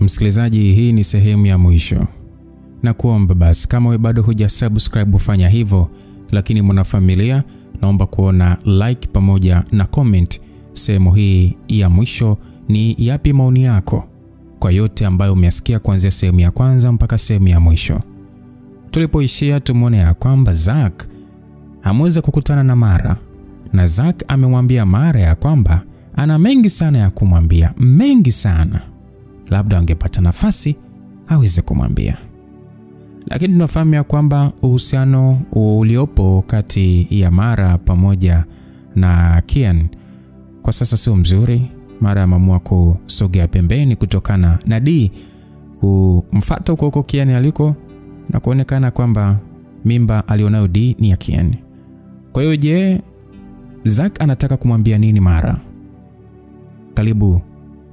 Msikilizaji, hii ni sehemu ya mwisho. Na kuomba basi kama wewe bado hujasubscribe ufanya hivyo, lakini mwanafamilia naomba kuona like pamoja na comment sehemu hii ya mwisho. Ni yapi maoni yako kwa yote ambayo umesikia kuanzia sehemu ya kwanza mpaka sehemu ya mwisho? Tulipoishia tumeona ya kwamba Zack ameweza kukutana na Mara, na Zack amemwambia Mara ya kwamba ana mengi sana ya kumwambia, mengi sana. Labda angepata nafasi aweze kumwambia. Lakini tunafahamu ya kwamba uhusiano uliopo kati ya Mara pamoja na Kian kwa sasa sio mzuri. Mara ameamua kusogea pembeni kutokana na D kumfuata huko Kian aliko na kuonekana kwamba mimba alionayo D ni ya Kian. Kwa hiyo je, Zack anataka kumwambia nini Mara?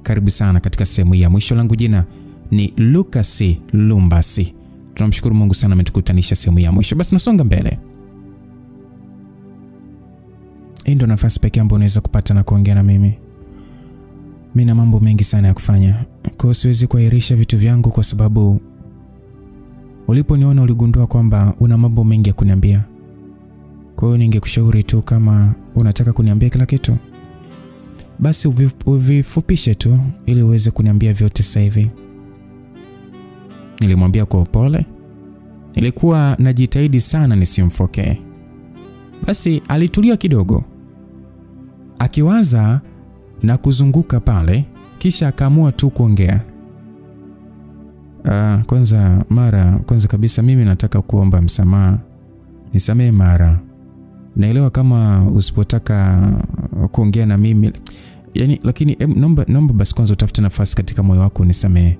Karibu sana katika sehemu ya mwisho. Langu jina ni Lucas Lumbasi. Tunamshukuru Mungu sana ametukutanisha sehemu ya mwisho. Basi tunasonga mbele. Hii ndio nafasi pekee ambayo unaweza kupata na kuongea na mimi. Mimi na mambo mengi sana ya kufanya. Kwa hiyo siwezi kuahirisha vitu vyangu kwa sababu uliponiona uligundua kwamba una mambo mengi ya kuniambia. Kwa hiyo ningekushauri tu kama unataka kuniambia kila kitu, basi uvifupishe tu ili uweze kuniambia vyote sasa hivi. Nilimwambia kwa upole. Nilikuwa najitahidi sana nisimfokee. Basi alitulia kidogo, akiwaza na kuzunguka pale, kisha akaamua tu kuongea. Kwanza Mara, kwanza kabisa mimi nataka kuomba msamaha. Nisamehe Mara. Naelewa kama usipotaka kuongea na mimi, lakini naomba basi kwanza utafute nafasi katika moyo wako unisamehe.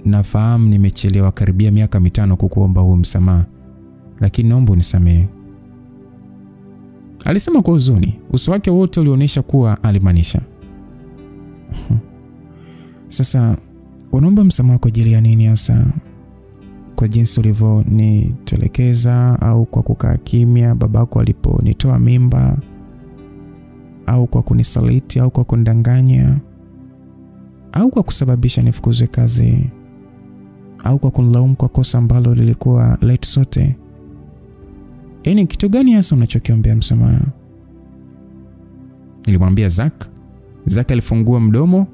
Nafahamu nimechelewa karibia miaka 5 kukuomba huo msamaha, lakini naomba unisamehe. Alisema kwa huzuni, uso wake wote ulionyesha kuwa alimaanisha. Sasa unaomba msamaha kwa ajili ya nini hasa? Kwa jinsi ulivyonitelekeza, au kwa kukaa kimya babako aliponitoa mimba, au kwa kunisaliti, au kwa kundanganya, au kwa kusababisha nifukuzwe kazi, au kwa kunilaumu kwa kosa ambalo lilikuwa letu sote? Yaani kitu gani hasa unachokiombea msamaha? Nilimwambia Zack. Zack alifungua mdomo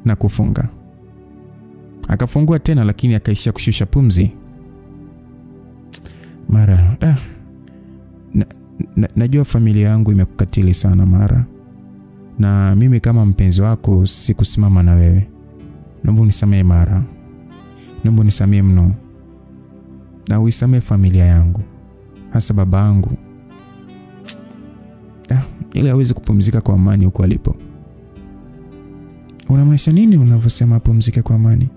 na kufunga. Akafungua tena lakini akaishia kushusha pumzi. Mara, najua familia yangu imekukatili sana Mara. Na mimi kama mpenzi wako sikusimama na wewe. Naomba unisamehe Mara. Naomba unisamehe mno. Na uisamehe familia yangu, hasa baba yangu, ili aweze kupumzika kwa amani huko alipo. Unamaanisha nini unavyosema apumzike kwa amani?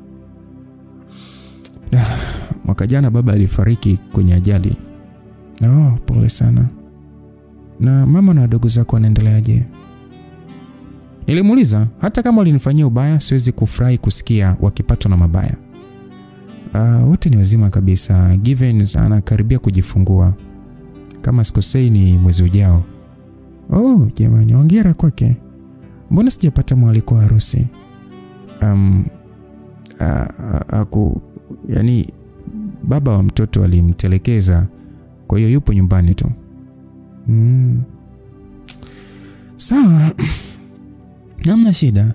Mwaka jana baba alifariki kwenye ajali. Pole sana. Na mama na wadogo zako wanaendeleaje? Nilimuuliza. Hata kama walinifanyia ubaya siwezi kufurahi kusikia wakipatwa na mabaya. Wote ni wazima kabisa. Given anakaribia kujifungua. Kama sikosei ni mwezi ujao. Jamani, hongera kwake. Mbona sijapata mwaliko wa harusi? Yani baba wa mtoto alimtelekeza, kwa hiyo yupo nyumbani tu. Sawa. Hamna shida.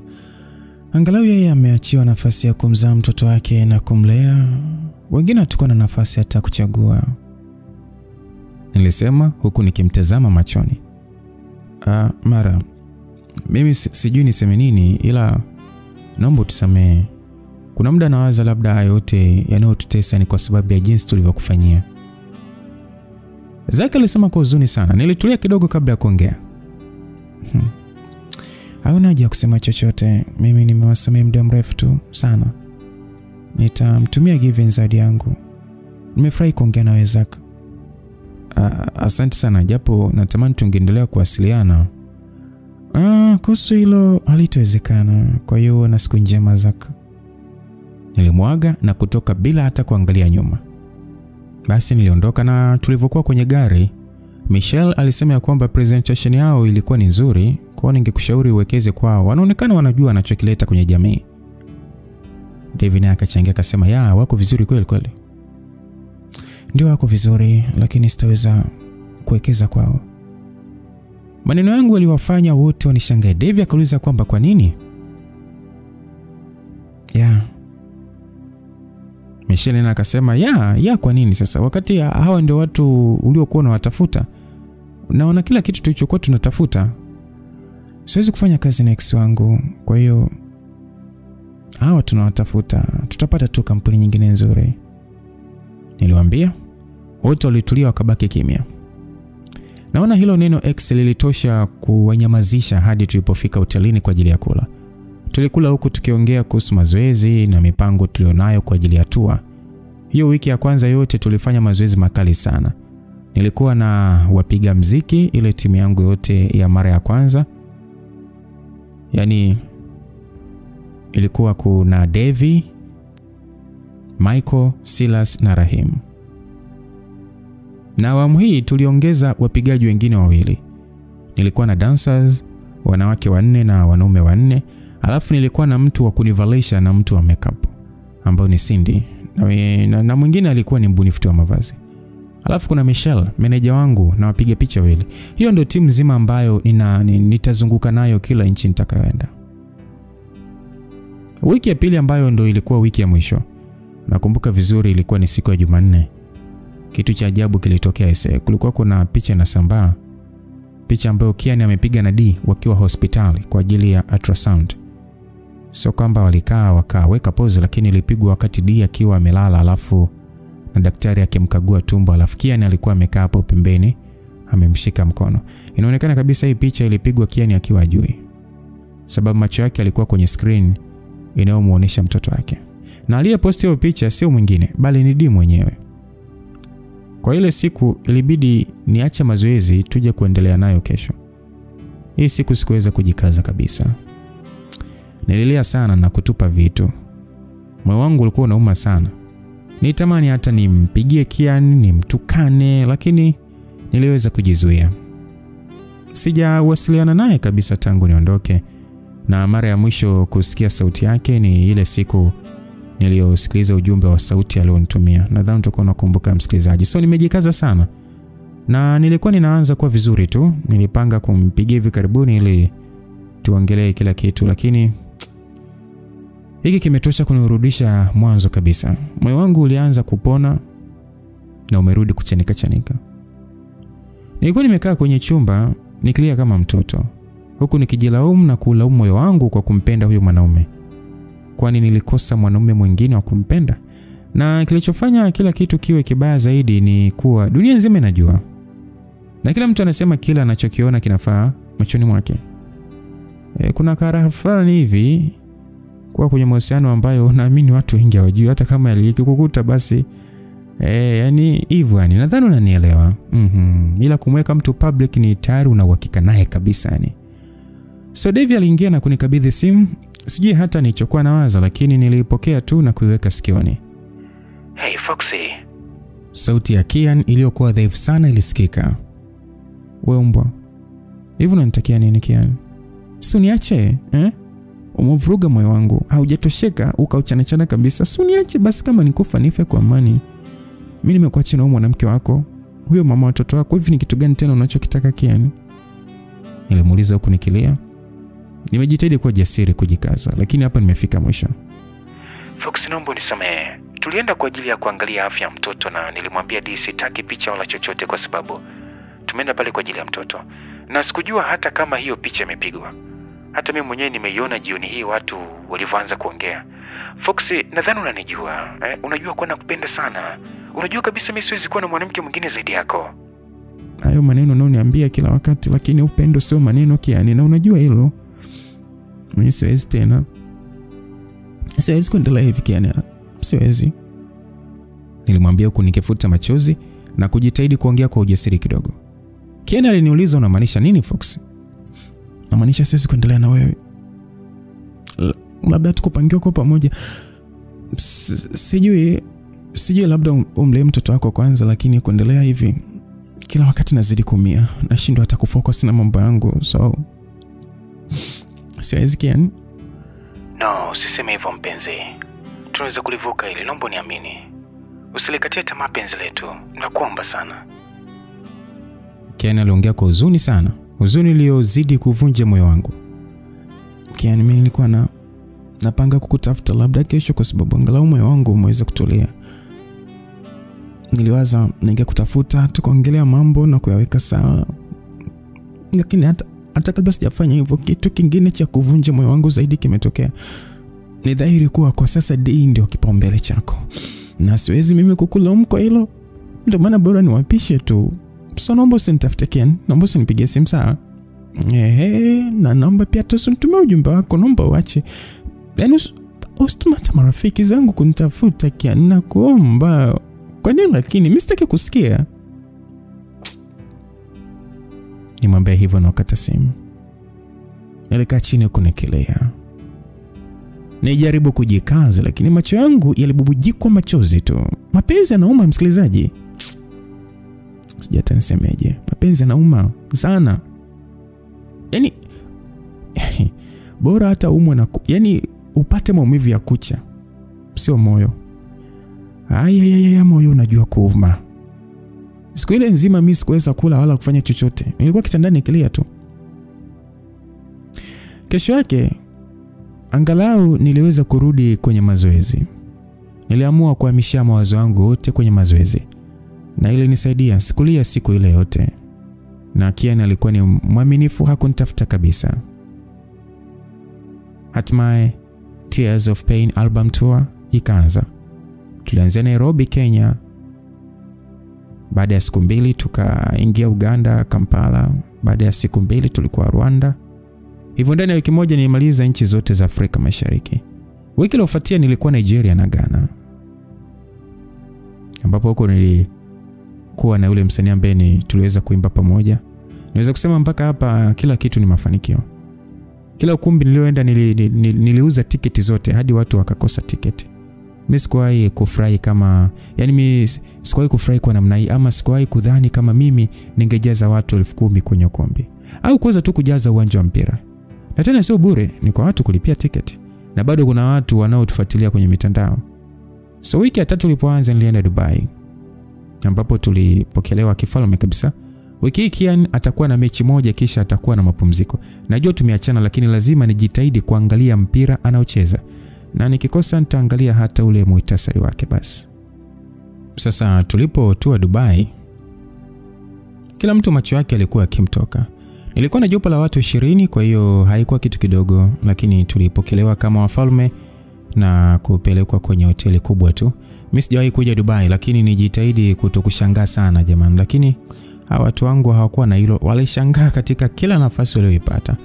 Angalau yeye ameachiwa nafasi ya kumzaa mtoto wake na kumlea. Wengine hatakuwa na nafasi hata kuchagua. Nilisema huku nikimtazama machoni. Mara, mimi sijui niseme nini, ila naomba tusamehe. Kuna muda nawaza labda haya yote yanayotutesa ni kwa sababu ya jinsi tulivyokufanyia. Zack alisema kwa huzuni sana. Nilitulia kidogo kabla ya kuongea. Hauna haja ya kusema chochote. Mimi nimewasamehe muda mrefu tu sana. Nitamtumia Given zawadi yangu. Nimefurahi kuongea na wewe Zack. Asante sana, japo natamani tungeendelea kuwasiliana. Kuhusu hilo halitowezekana. Kwa hiyo na siku njema Zack. Nilimwaga na kutoka bila hata kuangalia nyuma. Basi niliondoka, na tulivyokuwa kwenye gari, Michelle alisema ya kwamba presentation yao ilikuwa ni nzuri, kwa nini ningekushauri uwekeze kwao. Wanaonekana wanajua wanachokileta kwenye jamii. David naye akachangia akasema, "Ya, wako vizuri kweli kweli." "Ndio wako vizuri, lakini sitaweza kuwekeza kwao." Maneno yangu yaliwafanya wote wanishangae. David akauliza kwamba kwa nini? "Ya." Michelle naye akasema, "Ya, kwa nini sasa? Wakati hawa ndio watu uliokuwa unawatafuta. Naona kila kitu tulichokuwa tunatafuta. Siwezi kufanya kazi na ex wangu, kwa hiyo hawa tunawatafuta. Tutapata tu kampuni nyingine nzuri." Niliwaambia. Wote walitulia wakabaki kimya. Naona hilo neno ex lilitosha kuwanyamazisha hadi tulipofika hotelini kwa ajili ya kula. Tulikula huku tukiongea kuhusu mazoezi na mipango tulionayo kwa ajili ya tour. Hiyo wiki ya kwanza yote tulifanya mazoezi makali sana. Nilikuwa na wapiga mziki, ile timu yangu yote ya mara ya kwanza. Yaani ilikuwa kuna Devi, Michael, Silas na Rahim. Na awamu hii tuliongeza wapigaji wengine wawili. Nilikuwa na dancers, wanawake 4 na wanaume 4. Alafu nilikuwa na mtu wa kunivalisha na mtu wa makeup ambao ni Cindy. Na mwingine alikuwa ni mbunifu wa mavazi. Alafu kuna Michelle, meneja wangu na wapiga picha wawili. Hiyo ndio timu nzima ambayo nitazunguka nayo kila nchi nitakayoenda. Wiki ya pili ambayo ndio ilikuwa wiki ya mwisho. Nakumbuka vizuri ilikuwa ni siku ya Jumanne. Kitu cha ajabu kilitokea kulikuwa kuna picha na sambaa. Picha ambayo Kian amepiga na D wakiwa hospitali kwa ajili ya ultrasound. Sio kwamba walikaa wakaweka pose, lakini ilipigwa wakati D akiwa amelala, alafu na daktari akimkagua tumbo, alafu Kian alikuwa amekaa hapo pembeni amemshika mkono. Inaonekana kabisa hii picha ilipigwa Kian akiwa ajui, sababu macho yake yalikuwa kwenye screen inayomuonesha mtoto wake. Na aliyeposti hiyo picha sio mwingine bali ni D mwenyewe. Kwa ile siku ilibidi niache mazoezi tuje kuendelea nayo kesho. Hii siku sikuweza kujikaza kabisa. Nililia sana na kutupa vitu. Moyo wangu ulikuwa unauma sana. Nitamani hata nimpigie Kian, nimtukane, lakini niliweza kujizuia. Sijawasiliana naye kabisa tangu niondoke, na mara ya mwisho kusikia sauti yake ni ile siku niliyosikiliza ujumbe wa sauti alionitumia. Nadhani utakuwa unakumbuka msikilizaji. So nimejikaza sana. Na nilikuwa ninaanza kuwa vizuri tu. Nilipanga kumpigia hivi karibuni ili tuongelee kila kitu, lakini hiki kimetosha kunirudisha mwanzo kabisa. Moyo wangu ulianza kupona na umerudi kuchanika. Nilikuwa nimekaa kwenye chumba nikilia kama mtoto, huku nikijilaumu na kulaumu moyo wangu kwa kumpenda huyo mwanaume. Kwani nilikosa mwanaume mwingine wa kumpenda? Na kilichofanya kila kitu kiwe kibaya zaidi ni kuwa dunia nzima inajua. Na kila mtu anasema kila anachokiona kinafaa machoni mwake. Kuna karaha fulani hivi kwa kwenye mahusiano ambayo naamini watu wengi hawajui, hata kama yalikikukuta basi yani hivyo yani. Nadhani unanielewa. Ila kumweka mtu public ni tayari una uhakika naye kabisa yani. So Devi aliingia na kunikabidhi simu. Sijui hata nilichokuwa nawaza, lakini nilipokea tu na kuiweka sikioni. "Hey Foxy." Sauti ya Kian iliyokuwa dhaifu sana ilisikika. "Wewe mbwa, hivi unanitakia nini Kian? Si uniache, Umevuruga moyo wangu. Haujatosheka ukauchana kabisa. Si uniache basi, kama nikufa nife kwa amani. Mimi nimekuacha na mwanamke wako, huyo mama watoto wako. Hivi ni kitu gani tena unachokitaka Kian?" Nilimuuliza huku nikilia. Nimejitahidi kuwa jasiri kujikaza, lakini hapa nimefika mwisho. "Foxy, naomba unisamehe. Tulienda kwa ajili ya kuangalia afya ya mtoto na nilimwambia D sitaki picha wala chochote kwa sababu tumeenda pale kwa ajili ya mtoto. Na sikujua hata kama hiyo picha imepigwa. Hata mimi mwenyewe nimeiona jioni hii watu walivyoanza kuongea. Foxy, nadhani unanijua. Unajua kwa nakupenda sana. Unajua kabisa mimi siwezi kuwa na mwanamke mwingine zaidi yako." Hayo maneno unaoniambia kila wakati, lakini upendo sio maneno Kian, na unajua hilo. Mimi siwezi tena. Siwezi kuendelea hivi Kian. Siwezi. Nilimwambia huku nikifuta machozi na kujitahidi kuongea kwa ujasiri kidogo. Kian aliniuliza, "Unamaanisha nini Fox?" "Namaanisha siwezi kuendelea na wewe. Labda tukupangiwa kwa pamoja. Sijui labda umlee mtoto wako kwanza, lakini kuendelea hivi kila wakati nazidi kuumia. Nashindwa hata kufocus na mambo yangu. So siwezi Kian." "No, usiseme hivyo mpenzi. tunaweza kulivuka hili, naomba niamini. Usilikatie tamaa penzi letu, nakuomba sana. Kian aliongea kwa huzuni sana, huzuni iliyozidi kuvunja moyo wangu. Kian, mimi nilikuwa napanga kukutafuta labda kesho kwa sababu angalau moyo wangu umeweza kutulia. Niliwaza ningekutafuta tukaongelea mambo na kuyaweka sawa. Lakini hata kabla sijafanya hivyo, kitu kingine cha kuvunja moyo wangu zaidi kimetokea. Ni dhahiri kuwa kwa sasa D ndio kipaumbele chako. Na siwezi mimi kukulaumu kwa hilo. Ndio maana bora niwapishe tu. So naomba usinitafute Kian, naomba usinipigie simu saa. Na naomba pia tusimtume ujumbe wako, naomba uache. Yaani usitumata marafiki zangu kunitafuta Kian, nakuomba. Kwa nini lakini mimi sitaki kusikia. Nimwambia hivyo na wakata simu. Nilikaa chini kunekelea. Nijaribu kujikaza lakini macho yangu yalibubujikwa machozi tu. Mapenzi yanauma msikilizaji. Sijata nisemeje. Mapenzi yanauma sana. Yaani bora hata umwe na yaani upate maumivu ya kucha, sio moyo. Moyo unajua kuuma. Siku ile nzima mimi sikuweza kula wala kufanya chochote. Nilikuwa kitandani nikilia tu. Kesho yake angalau niliweza kurudi kwenye mazoezi. Niliamua kuhamisha mawazo yangu yote kwenye mazoezi. Na ile nisaidia sikulia siku ile yote. Na Kian alikuwa ni mwaminifu, hakunitafuta kabisa. Hatimaye Tears of Pain album tour ikaanza. Tulianzia Nairobi, Kenya. Baada ya siku 2 tukaingia Uganda, Kampala. Baada ya siku 2 tulikuwa Rwanda. Hivyo ndani ya wiki moja nilimaliza nchi zote za Afrika Mashariki. Wiki iliyofuatia nilikuwa Nigeria na Ghana. Ambapo huko nilikuwa na yule msanii ambaye tuliweza kuimba pamoja. Niweza kusema mpaka hapa kila kitu ni mafanikio. Kila ukumbi nilioenda niliuza tiketi zote hadi watu wakakosa tiketi. Mimi sikuwahi kufurahi kama, yani mimi sikuwahi kufurahi kwa namna hii, ama sikuwahi kudhani kama mimi ningejaza watu 10,000 kwenye ukumbi au kuweza tu kujaza uwanja wa mpira. Na tena sio bure, ni kwa watu kulipia tiketi. Na bado kuna watu wanaotufuatilia kwenye mitandao. So wiki ya 3 tulipoanza nilienda Dubai, ambapo tulipokelewa kifalme kabisa. Wiki hii Kian atakuwa na mechi moja kisha atakuwa na mapumziko. Najua tumeachana lakini lazima nijitahidi kuangalia mpira anaocheza. Na nikikosa nitaangalia hata ule muhtasari wake basi. Sasa tulipotua Dubai, kila mtu macho yake alikuwa yakimtoka. Nilikuwa na jopo la watu 20, kwa hiyo haikuwa kitu kidogo, lakini tulipokelewa kama wafalme na kupelekwa kwenye hoteli kubwa tu. Mimi sijawahi kuja Dubai lakini nijitahidi kutokushangaa sana jamani, lakini watu wangu hawakuwa na hilo, walishangaa katika kila nafasi walioipata.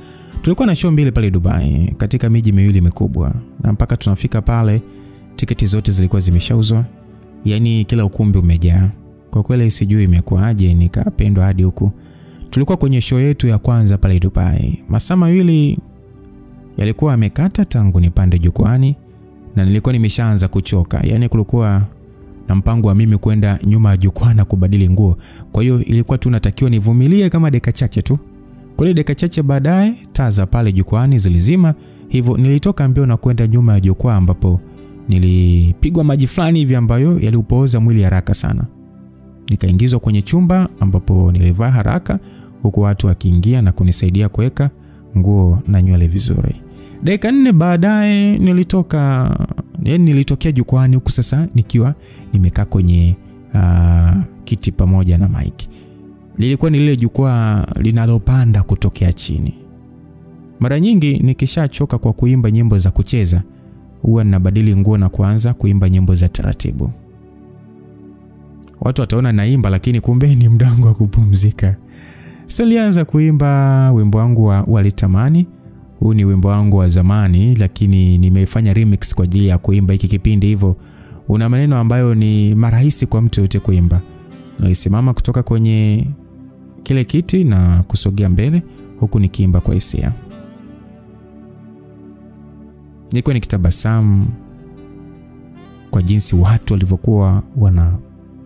Tulikuwa na show 2 pale Dubai katika miji miwili mikubwa, na mpaka tunafika pale tiketi zote zilikuwa zimeshauzwa. Yaani kila ukumbi umejaa. Kwa kweli sijui imekuaje nikapendwa hadi huku. Tulikuwa kwenye show yetu ya kwanza pale Dubai. Masaa 2 yalikuwa yamekata tangu nipande jukwani na nilikuwa nimeshaanza kuchoka. Yaani kulikuwa na mpango wa mimi kwenda nyuma ya jukwaa na kubadili nguo. Kwa hiyo ilikuwa tunatakiwa nivumilie kama dakika chache tu. Kwa dakika chache baadaye taa za pale jukwani zilizima, hivyo nilitoka mbio na kwenda nyuma ya jukwaa ambapo nilipigwa maji fulani hivi ambayo yaliupooza mwili haraka sana. Nikaingizwa kwenye chumba ambapo nilivaa haraka huku watu wakiingia na kunisaidia kuweka nguo na nywele vizuri. Dakika 4 baadaye nilitokea jukwani huku sasa nikiwa nimekaa kwenye kiti pamoja na mic. Lilikuwa ni lile jukwaa linalopanda kutokea chini. Mara nyingi nikishachoka kwa kuimba nyimbo za kucheza, huwa ninabadili nguo na kuanza kuimba nyimbo za taratibu. Watu wataona naimba lakini kumbe ni muda wangu wa kupumzika. So nilianza kuimba wimbo wangu wa Walitamani. Huu ni wimbo wangu wa zamani lakini nimeifanya remix kwa ajili ya kuimba hiki kipindi, hivyo una maneno ambayo ni marahisi kwa mtu yote kuimba. Nilisimama kutoka kwenye kile kiti na kusogea mbele huku nikiimba kwa hisia. Nilikuwa nikitabasamu kwa jinsi watu walivyokuwa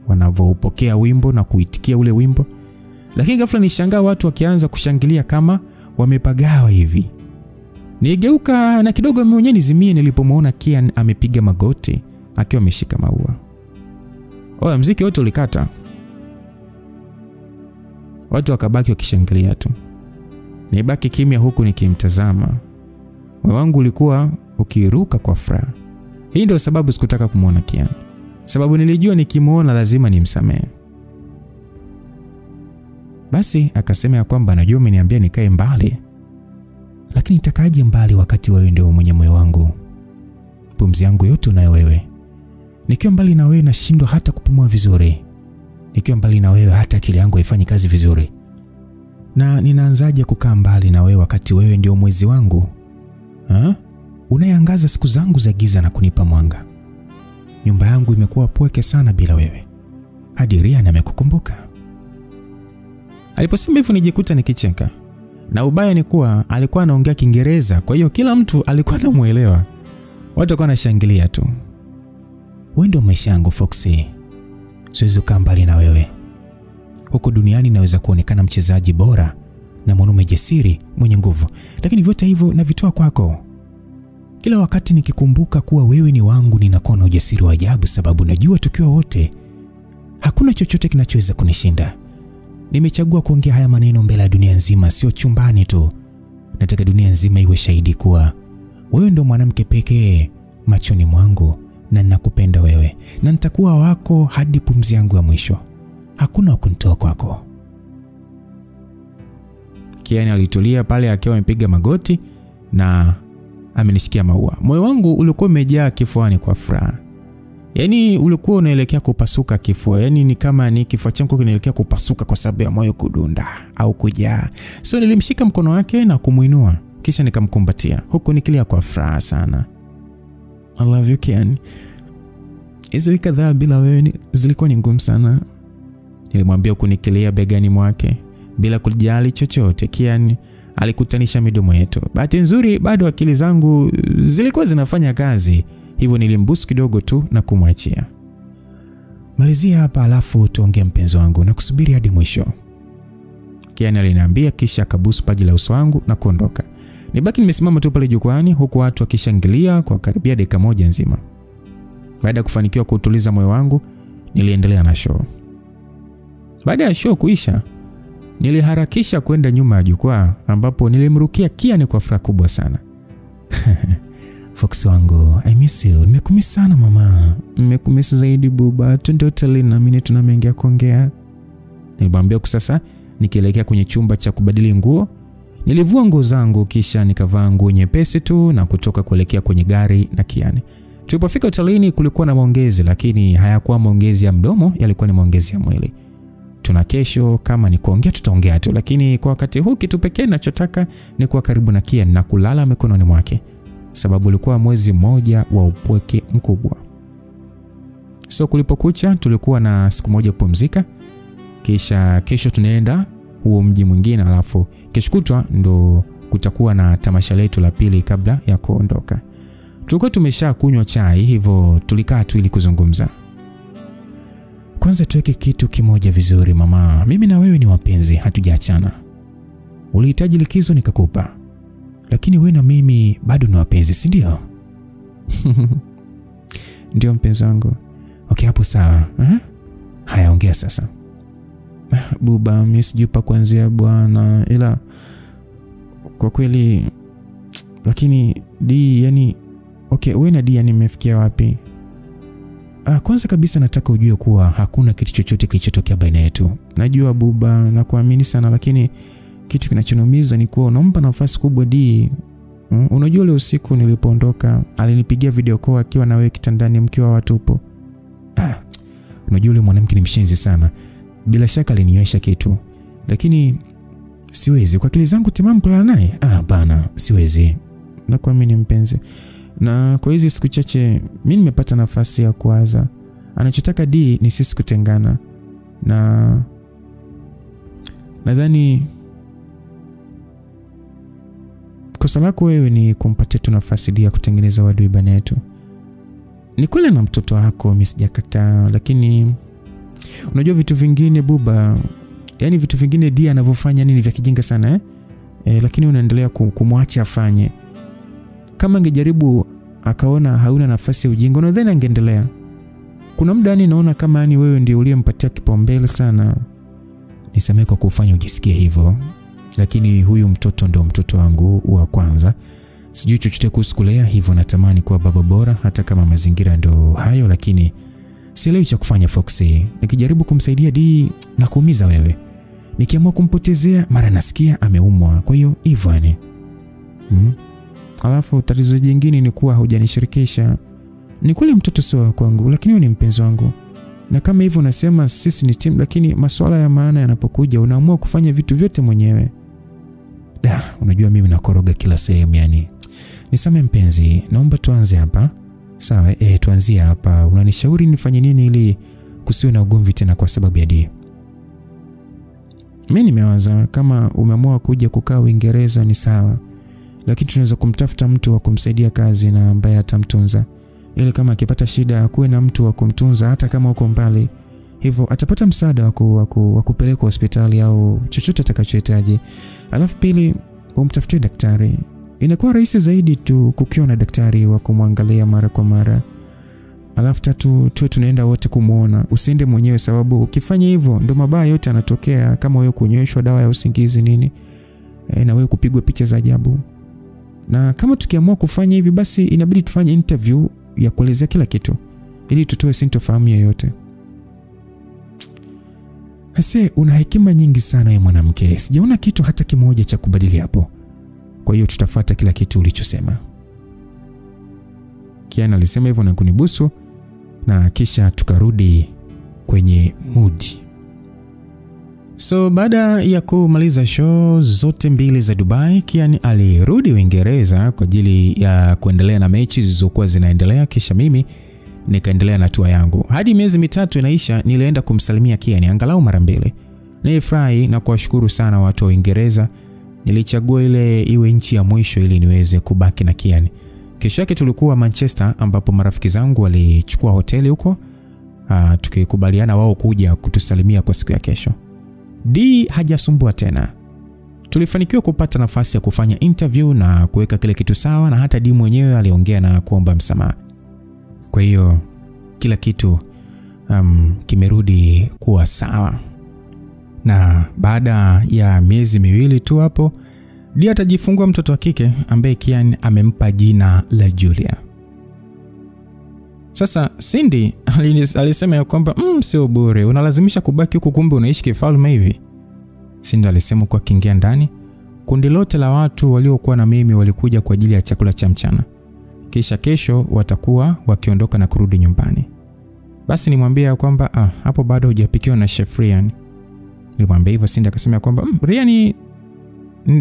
wanavopokea wimbo na kuitikia ule wimbo. Lakini ghafla nishangaa watu wakianza kushangilia kama wamepagawa hivi. Nigeuka na kidogo mwenyewe nizimie nilipomwona Kian amepiga magoti akiwa ameshika maua. Oya, mziki wote ulikata. Watu wakabaki wakishangilia tu. Nibaki kimya huku nikimtazama. Moyo wangu ulikuwa ukiruka kwa furaha. Hii ndio sababu sikutaka kumuona Kian. Sababu nilijua nikimuona lazima nimsamehe. Basi akasema ya kwamba anajua umeniambia nikae mbali. Lakini nitakaje mbali wakati wewe ndio mwenye moyo wangu? Pumzi yangu yote unayo wewe. Nikiwa mbali na wewe nashindwa hata kupumua vizuri. Nikiwa mbali na wewe hata akili yangu haifanyi kazi vizuri. Na ninaanzaje kukaa mbali na wewe wakati wewe ndio mwezi wangu? Unayeangaza siku zangu za giza na kunipa mwanga. Nyumba yangu imekuwa pweke sana bila wewe. Hadi Ryan amekukumbuka. Aliposema hivyo nijikuta nikicheka. Na ubaya ni kuwa alikuwa anaongea Kiingereza, kwa hiyo kila mtu alikuwa anamuelewa. Watu walikuwa wanashangilia tu. Wewe ndio maisha yangu Foxy. Siwezi kukaa mbali na wewe. Huko duniani naweza kuonekana mchezaji bora na mwanaume jasiri mwenye nguvu, lakini vyote hivyo navitoa kwako. Kila wakati nikikumbuka kuwa wewe ni wangu ninakuwa na ujasiri wa ajabu, sababu najua tukiwa wote hakuna chochote kinachoweza kunishinda. Nimechagua kuongea haya maneno mbele ya dunia nzima, sio chumbani tu. Nataka dunia nzima iwe shahidi kuwa wewe ndio mwanamke pekee machoni mwangu na ninakupenda wewe na nitakuwa wako hadi pumzi yangu ya mwisho. Hakuna wakunitoa kwako. Kian alitulia pale akiwa amepiga magoti na amenishikia maua. Moyo wangu ulikuwa umejaa kifuani kwa furaha. Yaani ulikuwa unaelekea kupasuka kifua. Yaani ni kama ni kifua changu kinaelekea kupasuka kwa sababu ya moyo kudunda au kujaa. So nilimshika mkono wake na kumuinua, kisha nikamkumbatia huku nikilia kwa furaha sana. I love you Kian. Hizo wiki kadhaa bila wewe zilikuwa ni ngumu sana. Nilimwambia huku nikilia begani mwake bila kujali chochote. Kian alikutanisha midomo yetu. Bahati nzuri bado akili zangu zilikuwa zinafanya kazi, hivyo nilimbusu kidogo tu na kumwachia. Malizia hapa alafu tuongee mpenzi wangu na kusubiri hadi mwisho. Kian aliniambia, kisha akabusu paji la uso wangu na kuondoka. Nibaki nimesimama tu pale jukwani huku watu wakishangilia kwa karibia dakika moja nzima. Baada ya kufanikiwa kutuliza moyo wangu, niliendelea na show. Baada ya show kuisha, niliharakisha kwenda nyuma ya jukwaa ambapo nilimrukia Kian kwa furaha kubwa sana. Fox wangu, I miss you. Nimekumiss sana mama. Nimekumiss zaidi buba. Twende hotelini na mimi tuna mengi ya kuongea. Nilimwambia sasa nikielekea kwenye chumba cha kubadili nguo. Nilivua nguo zangu kisha nikavaa nguo nyepesi tu na kutoka kuelekea kwenye gari na Kian. Tulipofika hotelini kulikuwa na maongezi, lakini hayakuwa maongezi ya mdomo, yalikuwa ni maongezi ya mwili. Tuna kesho, kama ni kuongea tutaongea tu, lakini kwa wakati huu kitu pekee ninachotaka ni kuwa karibu na Kian na kulala mikononi mwake, sababu ulikuwa mwezi mmoja wa upweke mkubwa. So kulipokucha tulikuwa na siku moja kupumzika, kisha kesho tunaenda huo mji mwingine, alafu kesho kutwa ndo kutakuwa na tamasha letu la pili kabla ya kuondoka. Tulikuwa tumesha kunywa chai, hivyo tulikaa tu ili kuzungumza. Kwanza tuweke kitu kimoja vizuri mama, mimi na wewe ni wapenzi, hatujaachana. Ulihitaji likizo nikakupa, lakini wewe na mimi bado ni wapenzi, si ndio? Ndio mpenzi wangu. Okay, hapo sawa. Haya, ongea sasa. Buba, mimi sijui pa kuanzia bwana, ila kwa kweli lakini yani okay, wewe na Dia nimefikia wapi? Kwanza kabisa nataka ujue kuwa hakuna kitu chochote kilichotokea baina yetu. Najua buba, nakuamini sana, lakini kitu kinachonumiza ni kuwa unampa nafasi kubwa Dia. Unajua ile usiku nilipoondoka alinipigia video call akiwa na wewe kitandani mkiwa watupo. Unajua yule mwanamke ni mshenzi sana. Bila shaka alinionyesha kitu, lakini siwezi kwa akili zangu timamu kulala naye. Bana, siwezi. Nakuamini mpenzi. Na kwa hizi siku chache mimi nimepata nafasi ya kuwaza. Anachotaka Di ni sisi kutengana. Na nadhani kosa lako wewe ni kumpatia tu nafasi Di ya kutengeneza wadui baina yetu. Ni kweli na mtoto wako mimi sijakataa, lakini unajua vitu vingine buba, yani vitu vingine Dia anavyofanya ni vya kijinga sana lakini unaendelea kumwacha afanye. kama angejaribu akaona hauna nafasi ya ujinga, nadhani angeendelea. Kuna muda naona kama wewe ndiye uliyempatia kipaumbele sana. Nisamehe kwa kufanya ujisikie hivyo, lakini huyu mtoto ndo mtoto wangu wa kwanza. Sijui chochote kuhusu kulea, hivyo natamani kuwa baba bora hata kama mazingira ndo hayo, lakini sielewi cha kufanya Foxy. Nikijaribu kumsaidia D na kuumiza wewe. Nikiamua kumpotezea mara nasikia ameumwa. Kwa hiyo hivyo Alafu tatizo jingine ni kuwa hujanishirikisha. Ni kweli mtoto sio kwangu, lakini wewe ni mpenzi wangu. Na kama hivyo unasema sisi ni team, lakini masuala ya maana yanapokuja unaamua kufanya vitu vyote mwenyewe. Unajua mimi nakoroga kila sehemu Nisamehe mpenzi, naomba tuanze hapa. Sawa, tuanzie hapa. Unanishauri nifanye nini ili kusiwe na ugomvi tena kwa sababu ya D? Mimi nimewaza kama umeamua kuja kukaa Uingereza ni sawa. Lakini tunaweza kumtafuta mtu wa kumsaidia kazi na ambaye atamtunza. Ili kama akipata shida kuwe na mtu wa kumtunza hata kama uko mbali. Hivyo atapata msaada wa kupeleka hospitali au chochote atakachohitaji. Alafu pili, umtafutie daktari. Inakuwa rahisi zaidi tu kukiwa na daktari wa kumwangalia mara kwa mara. Alafu tatu, tuwe tunaenda wote kumuona. Usiende mwenyewe, sababu ukifanya hivyo ndo mabaya yote yanatokea, kama wewe kunyweshwa dawa ya usingizi nini. Na wewe kupigwa picha za ajabu. Na kama tukiamua kufanya hivi, basi inabidi tufanye interview ya kuelezea kila kitu ili tutoe sintofahamu yoyote. Hase, una hekima nyingi sana ya mwanamke. Sijaona kitu hata kimoja cha kubadili hapo. Kwa hiyo tutafuata kila kitu ulichosema. Kian alisema hivyo na kunibusu, na kisha tukarudi kwenye mood. So baada ya kumaliza show zote mbili za Dubai, Kian alirudi Uingereza kwa ajili ya kuendelea na mechi zilizokuwa zinaendelea, kisha mimi nikaendelea na tour yangu. Hadi miezi mitatu inaisha, nilienda kumsalimia Kian angalau mara mbili. Nilifurahi na kuwashukuru sana watu wa Uingereza. Nilichagua ile iwe nchi ya mwisho ili niweze kubaki na Kian. Kesho yake tulikuwa Manchester, ambapo marafiki zangu walichukua hoteli huko. Tukikubaliana wao kuja kutusalimia kwa siku ya kesho. D hajasumbua tena. Tulifanikiwa kupata nafasi ya kufanya interview na kuweka kile kitu sawa, na hata D mwenyewe aliongea na kuomba msamaha. Kwa hiyo kila kitu kimerudi kuwa sawa. Na baada ya miezi miwili tu hapo, D atajifungua mtoto wa kike ambaye Kian amempa jina la Julia. Sasa Cindy alisema ya kwamba sio bure, unalazimisha kubaki huku kumbe unaishi kifalme hivi. Cindy alisema kwa kiingia ndani. Kundi lote la watu waliokuwa na mimi walikuja kwa ajili ya chakula cha mchana. Kisha kesho watakuwa wakiondoka na kurudi nyumbani. Basi nimwambia kwamba hapo bado hujapikiwa na chef Ryan. Nilimwambia hivyo. Cindy akasema kwamba Ryan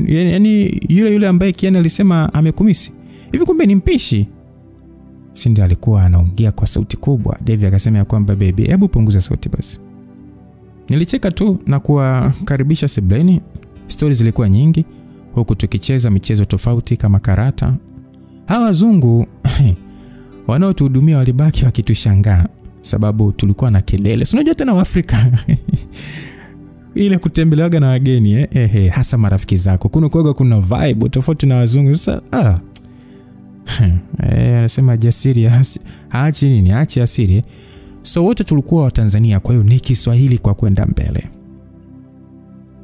yani yule ambaye Kian alisema amekumisi. Hivi kumbe ni mpishi? Cindy alikuwa anaongea kwa sauti kubwa. David akasema kwamba baby, hebu punguza sauti basi. Nilicheka tu na kuwakaribisha sebleni. Stories zilikuwa nyingi, huku tukicheza michezo tofauti kama karata. Hawa wazungu wanaotuhudumia walibaki wakitushangaa sababu tulikuwa na kelele. Unajua tena Waafrika ile kutembeleaga na wageni hasa marafiki zako. Kuna vibe tofauti na wazungu. Sasa anasema jasiri aachi nini, aachi asiri. So wote tulikuwa wa Tanzania, kwa hiyo ni Kiswahili kwa kwenda mbele.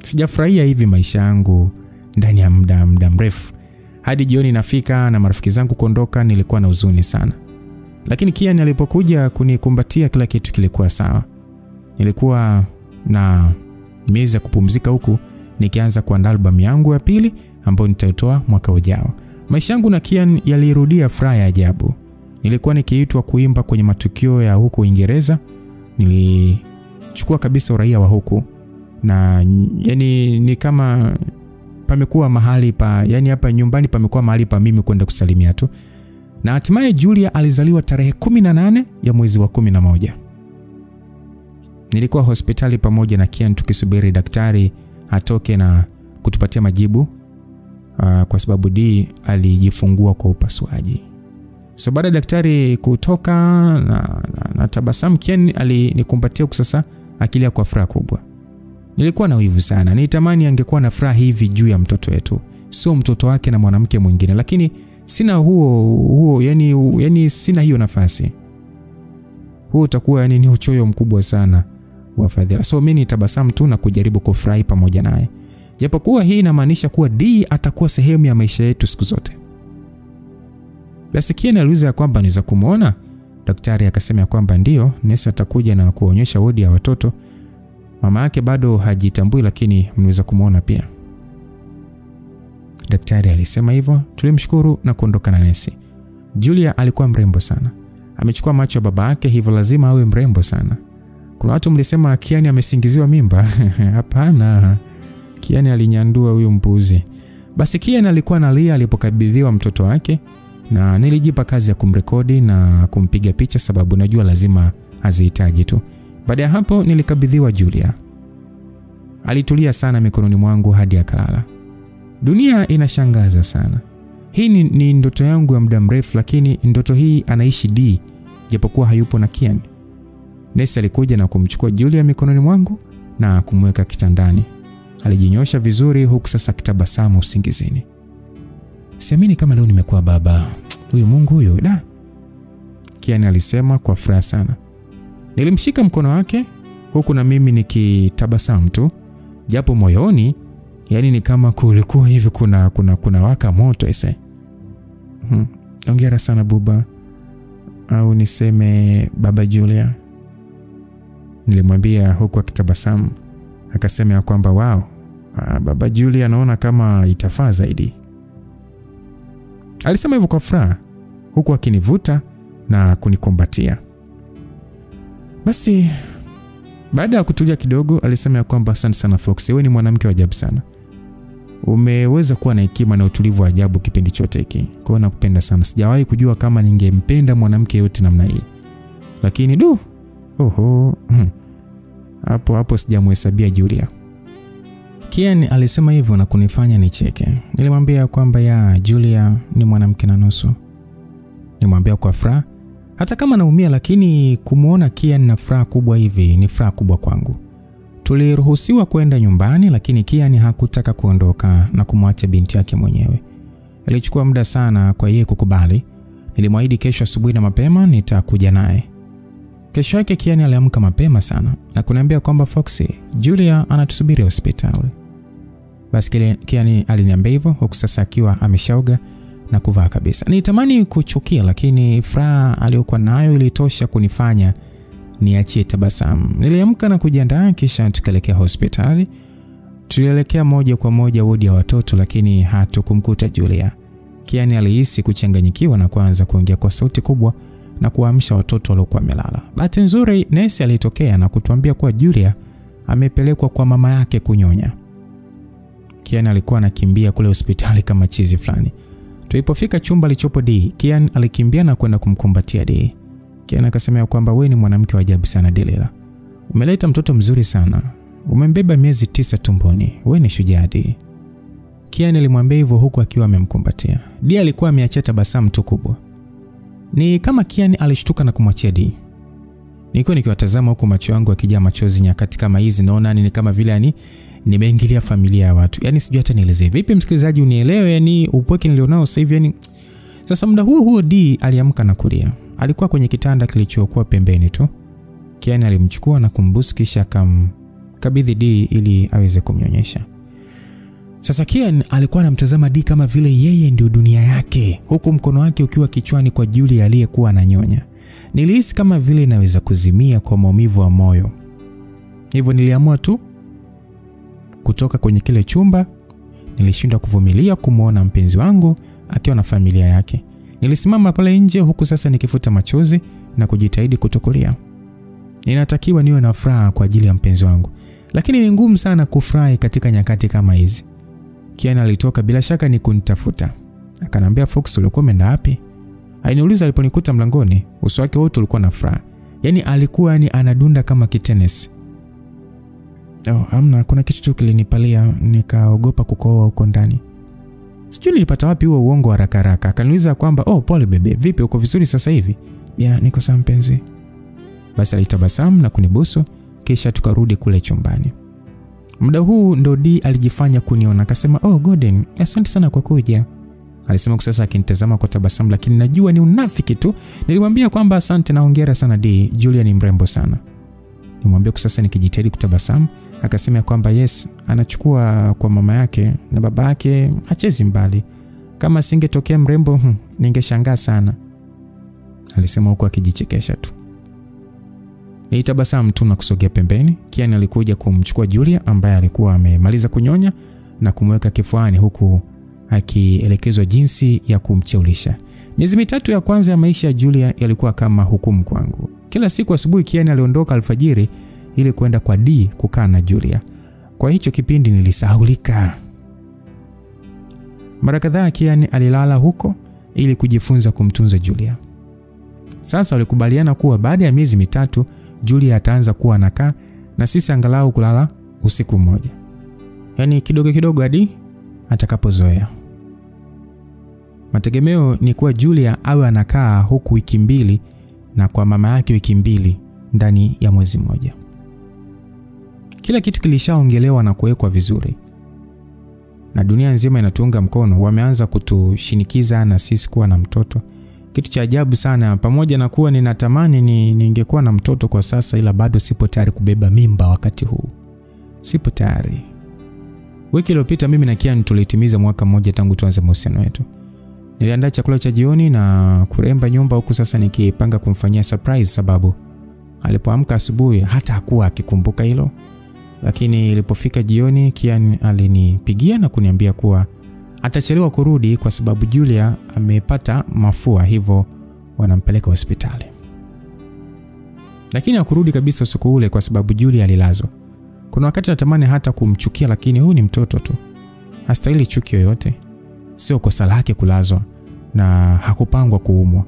Sijafurahia hivi maisha yangu ndani ya muda mrefu. Hadi jioni nafika na marafiki zangu kuondoka, nilikuwa na huzuni sana. Lakini Kian alipokuja kunikumbatia, kila kitu kilikuwa sawa. Nilikuwa na miezi ya kupumzika huku nikianza kuandaa albamu yangu ya pili ambayo nitaitoa mwaka ujao. Maisha yangu na Kian yalirudia furaha ya ajabu. Nilikuwa nikiitwa kuimba kwenye matukio ya huko Uingereza. Nilichukua kabisa uraia wa huku. Na yani ni kama pamekuwa mahali pa, yani hapa nyumbani pamekuwa mahali pa mimi kwenda kusalimia tu. Na hatimaye Julia alizaliwa tarehe 18 ya mwezi wa 11. Nilikuwa hospitali pamoja na Kian tukisubiri daktari atoke na kutupatia majibu. Kwa sababu D alijifungua kwa upasuaji. So baada daktari kutoka na tabasamu, Kian alinikumbatia sasa akilia kwa furaha kubwa. Nilikuwa na wivu sana. Nitamani angekuwa na furaha hivi juu ya mtoto wetu, sio mtoto wake na mwanamke mwingine, lakini sina huo yani sina hiyo nafasi. Huo utakuwa yani ni uchoyo mkubwa sana wa fadhila. So mimi nitabasamu tu na kujaribu kufurahi pamoja naye. Japokuwa hii inamaanisha kuwa D atakuwa sehemu ya maisha yetu siku zote. Basi Kian aliuliza kwamba niweza kumuona. Daktari akasema kwamba ndio, nesi atakuja na kuonyesha wodi ya watoto. Mama yake bado hajitambui lakini mnaweza kumuona pia. Daktari alisema hivyo, tulimshukuru na kuondoka na nesi. Julia alikuwa mrembo sana. Amechukua macho ya baba yake, hivyo lazima awe mrembo sana. Kuna watu mlisema Kian amesingiziwa mimba. Hapana. Kian alinyandua huyo mpuzi. Basi Kian alikuwa analia alipokabidhiwa mtoto wake na nilijipa kazi ya kumrekodi na kumpiga picha sababu najua lazima azihitaji tu. Baada ya hapo nilikabidhiwa Julia. Alitulia sana mikononi mwangu hadi akalala. Dunia inashangaza sana. Hii ni ndoto yangu ya muda mrefu, lakini ndoto hii anaishi D japokuwa hayupo na Kian. Nesi alikuja na kumchukua Julia mikononi mwangu na kumweka kitandani. Alijinyosha vizuri huku sasa kitabasamu usingizini. Siamini kama leo nimekuwa baba. Huyu Mungu huyo da. Kian alisema kwa furaha sana. Nilimshika mkono wake huku na mimi nikitabasamu tu, japo moyoni yani ni kama kulikuwa hivi kuna waka moto ese. Hongera sana buba, au niseme baba Julia, nilimwambia huku akitabasamu. Akasema kwamba wow, baba Julia anaona kama itafaa zaidi. Alisema hivyo kwa furaha huku akinivuta na kunikumbatia. Basi baada ya kutulia kidogo alisema kwamba asante sana Fox, wewe ni mwanamke wa ajabu sana. Umeweza kuwa na hekima na utulivu wa ajabu kipindi chote hiki. Kwa hiyo nakupenda sana. Sijawahi kujua kama ningempenda mwanamke yote namna hii. Lakini hapo sijamhesabia Julia. Kian alisema hivyo na kunifanya nicheke. Nilimwambia kwamba ya Julia ni mwanamke na nusu. Nilimwambia kwa furaha, hata kama naumia lakini kumuona Kian na furaha kubwa hivi ni furaha kubwa kwangu. Tuliruhusiwa kwenda nyumbani lakini Kian hakutaka kuondoka na kumwacha binti yake mwenyewe. Ilichukua muda sana kwa yeye kukubali. Nilimwahidi kesho asubuhi na mapema nitakuja naye. Kesho yake Kian aliamka mapema sana na kuniambia kwamba Foxy, Julia anatusubiri hospitali. Basi Kian aliniambia hivyo huku sasa akiwa ameshaoga na kuvaa kabisa. Nilitamani kuchukia lakini furaha aliyokuwa nayo ilitosha kunifanya niachie tabasamu. Niliamka na kujiandaa kisha tukaelekea hospitali. Tulielekea moja kwa moja wodi ya watoto lakini hatukumkuta Julia. Kian alihisi kuchanganyikiwa na kuanza kuongea kwa sauti kubwa na kuamsha watoto waliokuwa wamelala. Bahati nzuri nesi alitokea na kutuambia kuwa Julia amepelekwa kwa mama yake kunyonya. Kian alikuwa anakimbia kule hospitali kama chizi fulani. Tulipofika chumba lichopo D, Kian alikimbia na kwenda kumkumbatia D. Kian akasema kwamba wewe ni mwanamke wa ajabu sana Delilah. Umeleta mtoto mzuri sana. Umembeba miezi 9 tumboni. Wewe ni shujaa D. Kian alimwambia hivyo huku akiwa amemkumbatia. D alikuwa ameacha tabasamu tu kubwa. Ni kama Kian alishtuka na kumwachia D. Nilikuwa nikiwatazama huku macho yangu yakijaa machozi nyakati kama hizi, naona ni kama vile nimeingilia familia ya watu. Yani sijui hata nielezee vipi msikilizaji unielewe, yani upweke nilionao sasa hivi yani. Sasa muda huo D aliamka na kulia. Alikuwa kwenye kitanda kilichokuwa pembeni tu. Kian alimchukua na kumbusu kisha akamkabidhi D ili aweze kumnyonyesha. Sasa Kian alikuwa anamtazama D kama vile yeye ndio dunia yake, huku mkono wake ukiwa kichwani kwa Julia aliyekuwa ananyonya. Nilihisi kama vile naweza kuzimia kwa maumivu wa moyo. Hivyo niliamua tu kutoka kwenye kile chumba. Nilishindwa kuvumilia kumuona mpenzi wangu akiwa na familia yake. Nilisimama pale nje huku sasa nikifuta machozi na kujitahidi kutokulia. Ninatakiwa niwe na furaha kwa ajili ya mpenzi wangu, lakini ni ngumu sana kufurahi katika nyakati kama hizi. Kian alitoka bila shaka ni kunitafuta. Akanambia Fox, ulikuwa umeenda wapi? Aliniuliza aliponikuta mlangoni. Uso wake wote ulikuwa na furaha. Yani alikuwa anadunda kama kitenesi. Amna, kuna kitu tu kilinipalia nikaogopa kukohoa huko ndani. Sijui nilipata wapi huo uongo haraka haraka. Akaniuliza kwamba pole bebe, vipi uko vizuri sasa hivi? Ya, niko sawa mpenzi. Basi alitabasamu na kunibusu kisha tukarudi kule chumbani. Muda huu ndo D alijifanya kuniona, akasema Gordon, asante sana kwa kuja. Alisema kwa sasa akinitazama kwa tabasamu, lakini najua ni unafiki tu. Nilimwambia kwamba asante na hongera sana D, Julia ni mrembo sana. Nilimwambia kwa sasa nikijitahidi kutabasamu. Akasema kwamba yes, anachukua kwa mama yake na baba yake hachezi mbali. Kama singetokea mrembo, ningeshangaa sana. Alisema huko akijichekesha tu. Nilitabasamu tu na kusogea pembeni. Kian alikuja kumchukua Julia ambaye alikuwa amemaliza kunyonya na kumweka kifuani huku akielekezwa jinsi ya kumcheulisha. Miezi mitatu ya kwanza ya maisha ya Julia yalikuwa kama hukumu kwangu. Kila siku asubuhi Kian aliondoka alfajiri ili kwenda kwa D kukaa na Julia. Kwa hicho kipindi nilisahaulika. Mara kadhaa Kian alilala huko ili kujifunza kumtunza Julia. Sasa walikubaliana kuwa baada ya miezi mitatu Julia ataanza kuwa anakaa na sisi angalau kulala usiku mmoja. Yaani kidogo kidogo hadi atakapozoea. Mategemeo ni kuwa Julia awe anakaa huku wiki 2 na kwa mama yake wiki 2 ndani ya mwezi mmoja. Kila kitu kilishaongelewa na kuwekwa vizuri. Na dunia nzima inatuunga mkono. Wameanza kutushinikiza na sisi kuwa na mtoto. Kitu cha ajabu sana, pamoja na kuwa ninatamani ningekuwa na mtoto kwa sasa, ila bado sipo tayari kubeba mimba wakati huu. Sipo tayari. Wiki iliyopita mimi na Kian tulitimiza mwaka mmoja tangu tuanze mahusiano yetu. Niliandaa chakula cha jioni na kuremba nyumba huku sasa nikipanga kumfanyia surprise sababu alipoamka asubuhi hata hakuwa akikumbuka hilo. Lakini ilipofika jioni Kian alinipigia na kuniambia kuwa atachelewa kurudi kwa sababu Julia amepata mafua, hivyo wanampeleka hospitali. Lakini hakurudi kabisa usiku ule kwa sababu Julia alilazwa. Kuna wakati natamani hata kumchukia, lakini huyu ni mtoto tu. Hastahili chuki yoyote. Sio kosa lake kulazwa na hakupangwa kuumwa.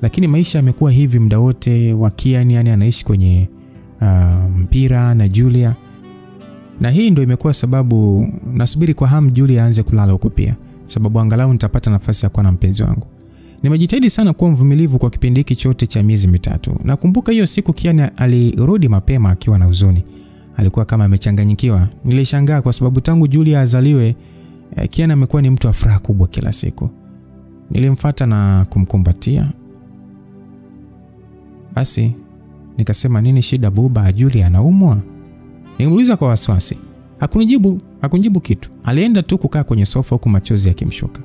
Lakini maisha yamekuwa hivi muda wote wa Kian, yani anaishi kwenye mpira na Julia. Na hii ndio imekuwa sababu nasubiri kwa hamu Julia aanze kulala huko pia, sababu angalau nitapata nafasi ya kuwa na mpenzi wangu. Nimejitahidi sana kuwa mvumilivu kwa kipindi hiki chote cha miezi mitatu. Nakumbuka hiyo siku Kian alirudi mapema akiwa na huzuni. Alikuwa kama amechanganyikiwa. Nilishangaa kwa sababu tangu Julia azaliwe Kian amekuwa ni mtu wa furaha kubwa kila siku. Nilimfuata na kumkumbatia. Basi nikasema, nini shida buba, Julia anaumwa? Nilimuuliza kwa wasiwasi. Hakunijibu kitu. Alienda tu kukaa kwenye sofa huku machozi yakimshuka.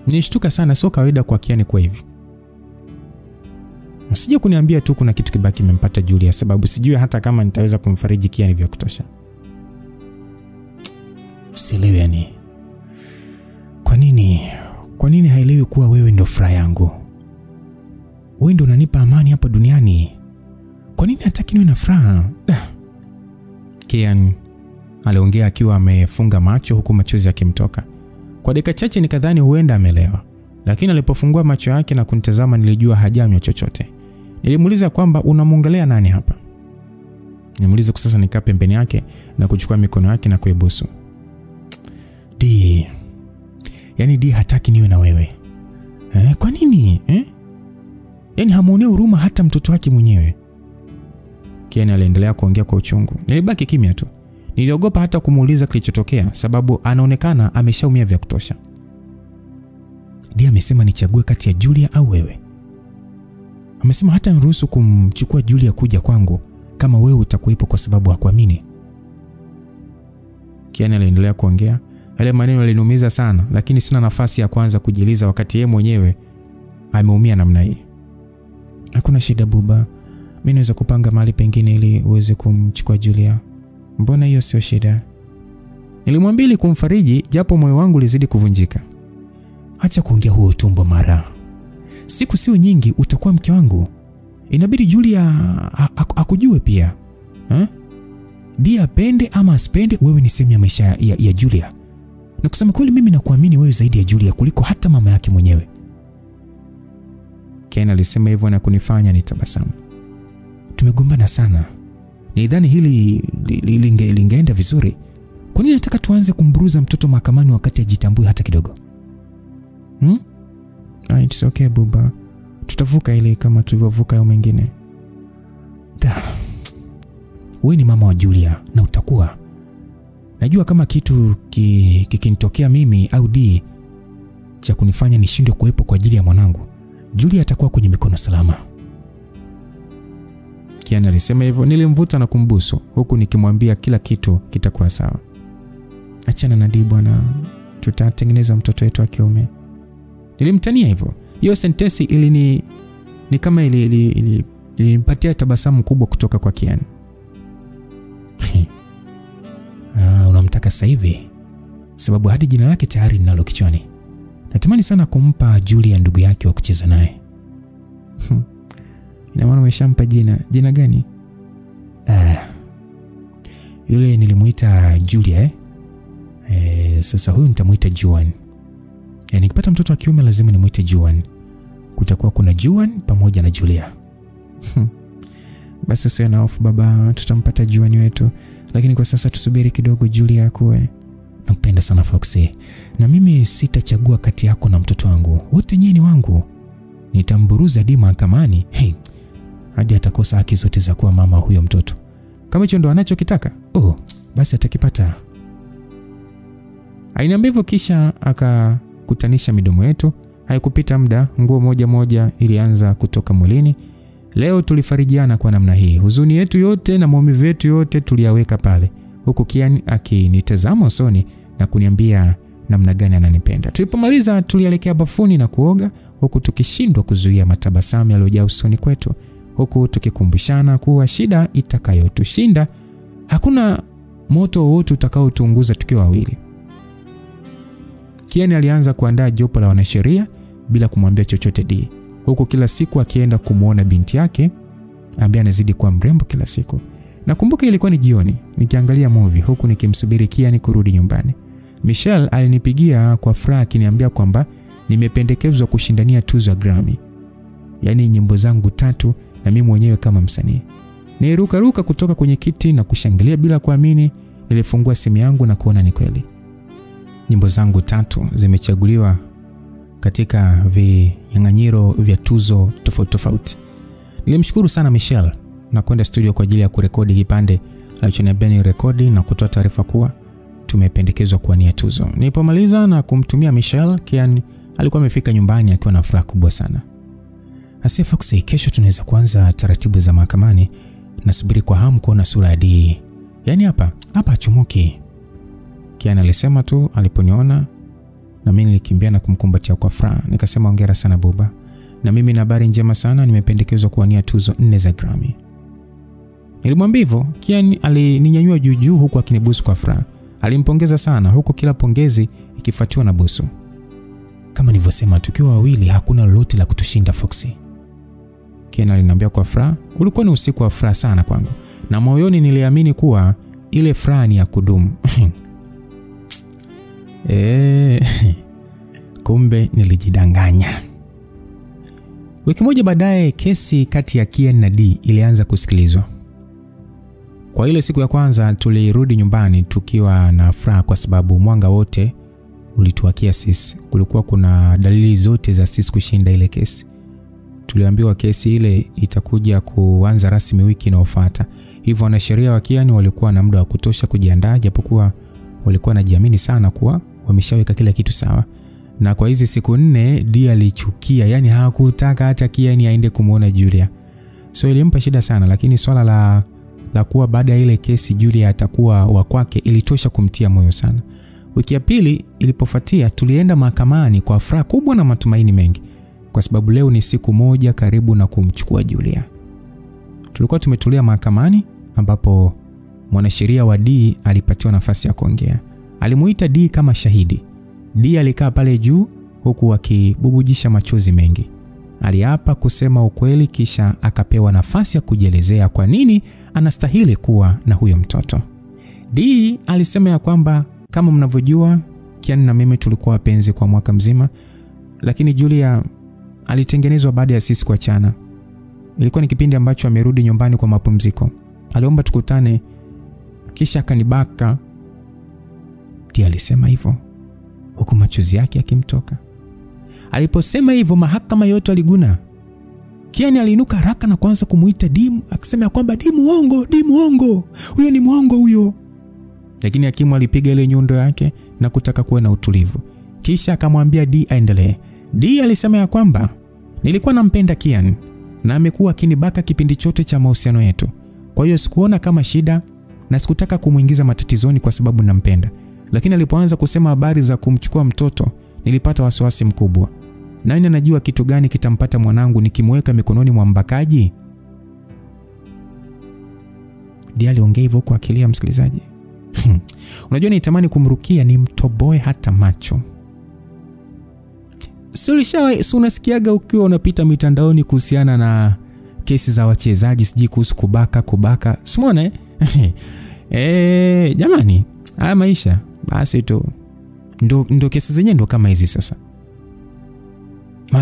Nilishtuka sana, sio kawaida kwa Kian kwa hivi. Usije kuniambia tu kuna kitu kibaki kimempata Julia, sababu sijui hata kama nitaweza kumfariji Kian vya kutosha. Usielewe yani. Kwa nini haelewi kuwa wewe ndio furaha yangu? Wewe ndio unanipa amani hapa duniani. Kwa nini hataki niwe na furaha? Kian aliongea akiwa amefunga macho huku machozi yakimtoka. Kwa dakika chache nikadhani huenda amelewa, lakini alipofungua macho yake na kunitazama nilijua hajanywa chochote. Nilimuuliza kwamba unamuongelea nani hapa? Nimuuliza kwa sasa nikaa pembeni yake na kuchukua mikono yake na kuibusu. D. Yaani D hataki niwe na wewe. Kwa nini? Yaani hamuonei huruma hata mtoto wake mwenyewe. Kian aliendelea kuongea kwa uchungu. Nilibaki kimya tu. Niliogopa hata kumuuliza kilichotokea sababu anaonekana ameshaumia vya kutosha. D amesema nichague kati ya Julia au wewe. Amesema hata niruhusu kumchukua Julia kuja kwangu kama wewe utakuwepo kwa sababu hakuamini. Kian aliendelea kuongea. Yale maneno yaliniumiza sana, lakini sina nafasi ya kwanza kujieleza wakati yeye mwenyewe ameumia namna hii. Hakuna shida buba. Mimi naweza kupanga mahali pengine ili uweze kumchukua Julia. Mbona hiyo sio shida? Nilimwambia ili kumfariji japo moyo wangu ulizidi kuvunjika. Acha kuongea huo tumbo mara. Siku sio nyingi utakuwa mke wangu. Inabidi Julia akujue pia. Dia apende ama asipende, wewe ni sehemu ya maisha ya Julia. Na kusema kweli mimi nakuamini wewe zaidi ya Julia kuliko hata mama yake mwenyewe. Kian alisema hivyo na kunifanya nitabasamu. Tumegombana sana. Nidhani hili lingeenda vizuri. Kwa nini nataka tuanze kumburuza mtoto mahakamani wakati hajitambui hata kidogo? It's okay buba. Tutavuka ile kama tulivyovuka yao mengine. Wewe ni mama wa Julia na utakuwa. Najua kama kitu kikinitokea mimi au D, cha kunifanya nishindwe kuwepo kwa ajili ya mwanangu, Julia atakuwa kwenye mikono salama. Kian alisema hivyo. Nilimvuta na kumbusu huku nikimwambia kila kitu kitakuwa sawa. Achana na Dee bwana, tutatengeneza mtoto wetu wa kiume. Nilimtania hivyo. Hiyo sentensi ni kama ilinipatia tabasamu kubwa kutoka kwa Kian. Unamtaka sasa hivi? Sababu hadi jina lake tayari ninalo kichwani. Natamani sana kumpa Julia ndugu yake wa kucheza naye. Ina maana umeshampa jina. Jina gani? Yule nilimuita Julia sasa huyu nitamuita Juan. Nikipata mtoto wa kiume lazima nimuite Juan. Kutakuwa kuna Juan pamoja na Julia. Basi usiwe na hofu baba, tutampata Juan wetu. Lakini kwa sasa tusubiri kidogo Julia akue. Nakupenda sana Foxy. Na mimi sitachagua kati yako na mtoto wangu. Wote nyinyi wangu. Nitamburuza Dee mahakamani. Hadi atakosa haki zote za kuwa mama huyo mtoto. Kama hicho ndo anachokitaka, basi atakipata. Aliniambia hivyo kisha akakutanisha midomo yetu. Haikupita muda, nguo moja ilianza kutoka mwilini. Leo tulifarijiana kwa namna hii. Huzuni yetu yote na maumivu yetu yote tuliyaweka pale. Huku Kian akinitazama usoni na kuniambia namna gani ananipenda. Tulipomaliza tulielekea bafuni na kuoga, huku tukishindwa kuzuia matabasamu yaliyojaa usoni kwetu, huku tukikumbushana kuwa shida itakayotushinda hakuna moto wote utakaotuunguza tukiwa wawili. Kian alianza kuandaa jopo la wanasheria bila kumwambia chochote Dee, huku kila siku akienda kumuona binti yake ambaye anazidi kuwa mrembo kila siku. Nakumbuka ilikuwa ni jioni, nikiangalia movie huku nikimsubiri Kian kurudi nyumbani. Michelle alinipigia kwa furaha akiniambia kwamba nimependekezwa kushindania tuzo ya Grammy. Yaani nyimbo zangu 3 na mimi mwenyewe kama msanii. Niruka kutoka kwenye kiti na kushangilia bila kuamini. Nilifungua simu yangu na kuona ni kweli. Nyimbo zangu 3 zimechaguliwa katika vinyang'anyiro vya tuzo tofauti. Nilimshukuru sana Michelle na kwenda studio kwa ajili ya kurekodi kipande alichoniambia ni rekodi na kutoa taarifa kuwa tumependekezwa kuwania tuzo. Nilipomaliza na kumtumia Michelle, Kian alikuwa amefika nyumbani akiwa na furaha kubwa sana. Asia Foxy, kesho tunaweza kuanza taratibu za mahakamani. Nasubiri kwa hamu kuona sura ya Dee. Yaani hapa achumuki. Kian alisema tu aliponiona na mimi nilikimbia na kumkumbatia kwa furaha. Nikasema hongera sana Buba. Na mimi na habari njema sana, nimependekezwa kuwania tuzo 4 za Grammy. Nilimwambia hivyo. Kian alininyanyua juu huku akinibusu kwa furaha. Alimpongeza sana huku kila pongezi ikifuatiwa na busu. Kama nilivyosema, tukiwa wawili hakuna lolote la kutushinda Foxy. Kian aliniambia kwa furaha. Ulikuwa ni usiku wa furaha sana kwangu, na moyoni niliamini kuwa ile furaha ni ya kudumu. Kumbe nilijidanganya. Wiki moja baadaye kesi kati ya Kian na Dee ilianza kusikilizwa. Kwa ile siku ya kwanza tulirudi nyumbani tukiwa na furaha kwa sababu mwanga wote ulituakia sisi. Kulikuwa kuna dalili zote za sisi kushinda ile kesi. Tuliambiwa kesi ile itakuja kuanza rasmi wiki inayofuata. Hivyo wanasheria wa Kian walikuwa na muda wa kutosha kujiandaa, japokuwa walikuwa wanajiamini sana kuwa wameshaweka kila kitu sawa. Na kwa hizi siku 4 Dee alichukia, yani hakutaka hata Kian aende kumuona Julia. So ilimpa shida sana, lakini swala la kuwa baada ya ile kesi Julia atakuwa wa kwake ilitosha kumtia moyo sana. Wiki ya pili ilipofuatia tulienda mahakamani kwa furaha kubwa na matumaini mengi, kwa sababu leo ni siku moja karibu na kumchukua Julia. Tulikuwa tumetulia mahakamani ambapo mwanasheria wa Dee alipatiwa nafasi ya kuongea. Alimuita Dee kama shahidi. Dee alikaa pale juu huku akibubujisha machozi mengi. Aliapa kusema ukweli kisha akapewa nafasi ya kujielezea kwa nini anastahili kuwa na huyo mtoto. Dee alisema ya kwamba kama mnavyojua Kian na mimi tulikuwa wapenzi kwa mwaka mzima, lakini Julia alitengenezwa baada ya sisi kuachana. Ilikuwa ni kipindi ambacho amerudi nyumbani kwa mapumziko. Aliomba tukutane kisha akanibaka. Dee alisema hivyo huku machozi yake yakimtoka. Aliposema hivyo mahakama yote aliguna. Kian aliinuka haraka na kuanza kumuita Dee akisema kwamba Dee muongo. Huyo ni muongo huyo. Lakini hakimu alipiga ile nyundo yake na kutaka kuwa na utulivu. Kisha akamwambia D aendelee. D alisema ya kwamba nilikuwa nampenda Kian na amekuwa akinibaka kipindi chote cha mahusiano yetu. Kwa hiyo sikuona kama shida na sikutaka kumuingiza matatizoni kwa sababu nampenda. Lakini alipoanza kusema habari za kumchukua mtoto, nilipata wasiwasi mkubwa. Nani anajua kitu gani kitampata mwanangu nikimweka mikononi mwa mbakaji? D aliongea hivyo kwa akili ya msikilizaji. Unajua nitamani kumrukia ni mtoboe hata macho. Si unasikiaga ukiwa unapita mitandaoni kuhusiana na kesi za wachezaji siji kuhusu kubaka. Simone jamani, haya maisha basi tu. Ndo kesi zenyewe ndo kama hizi sasa.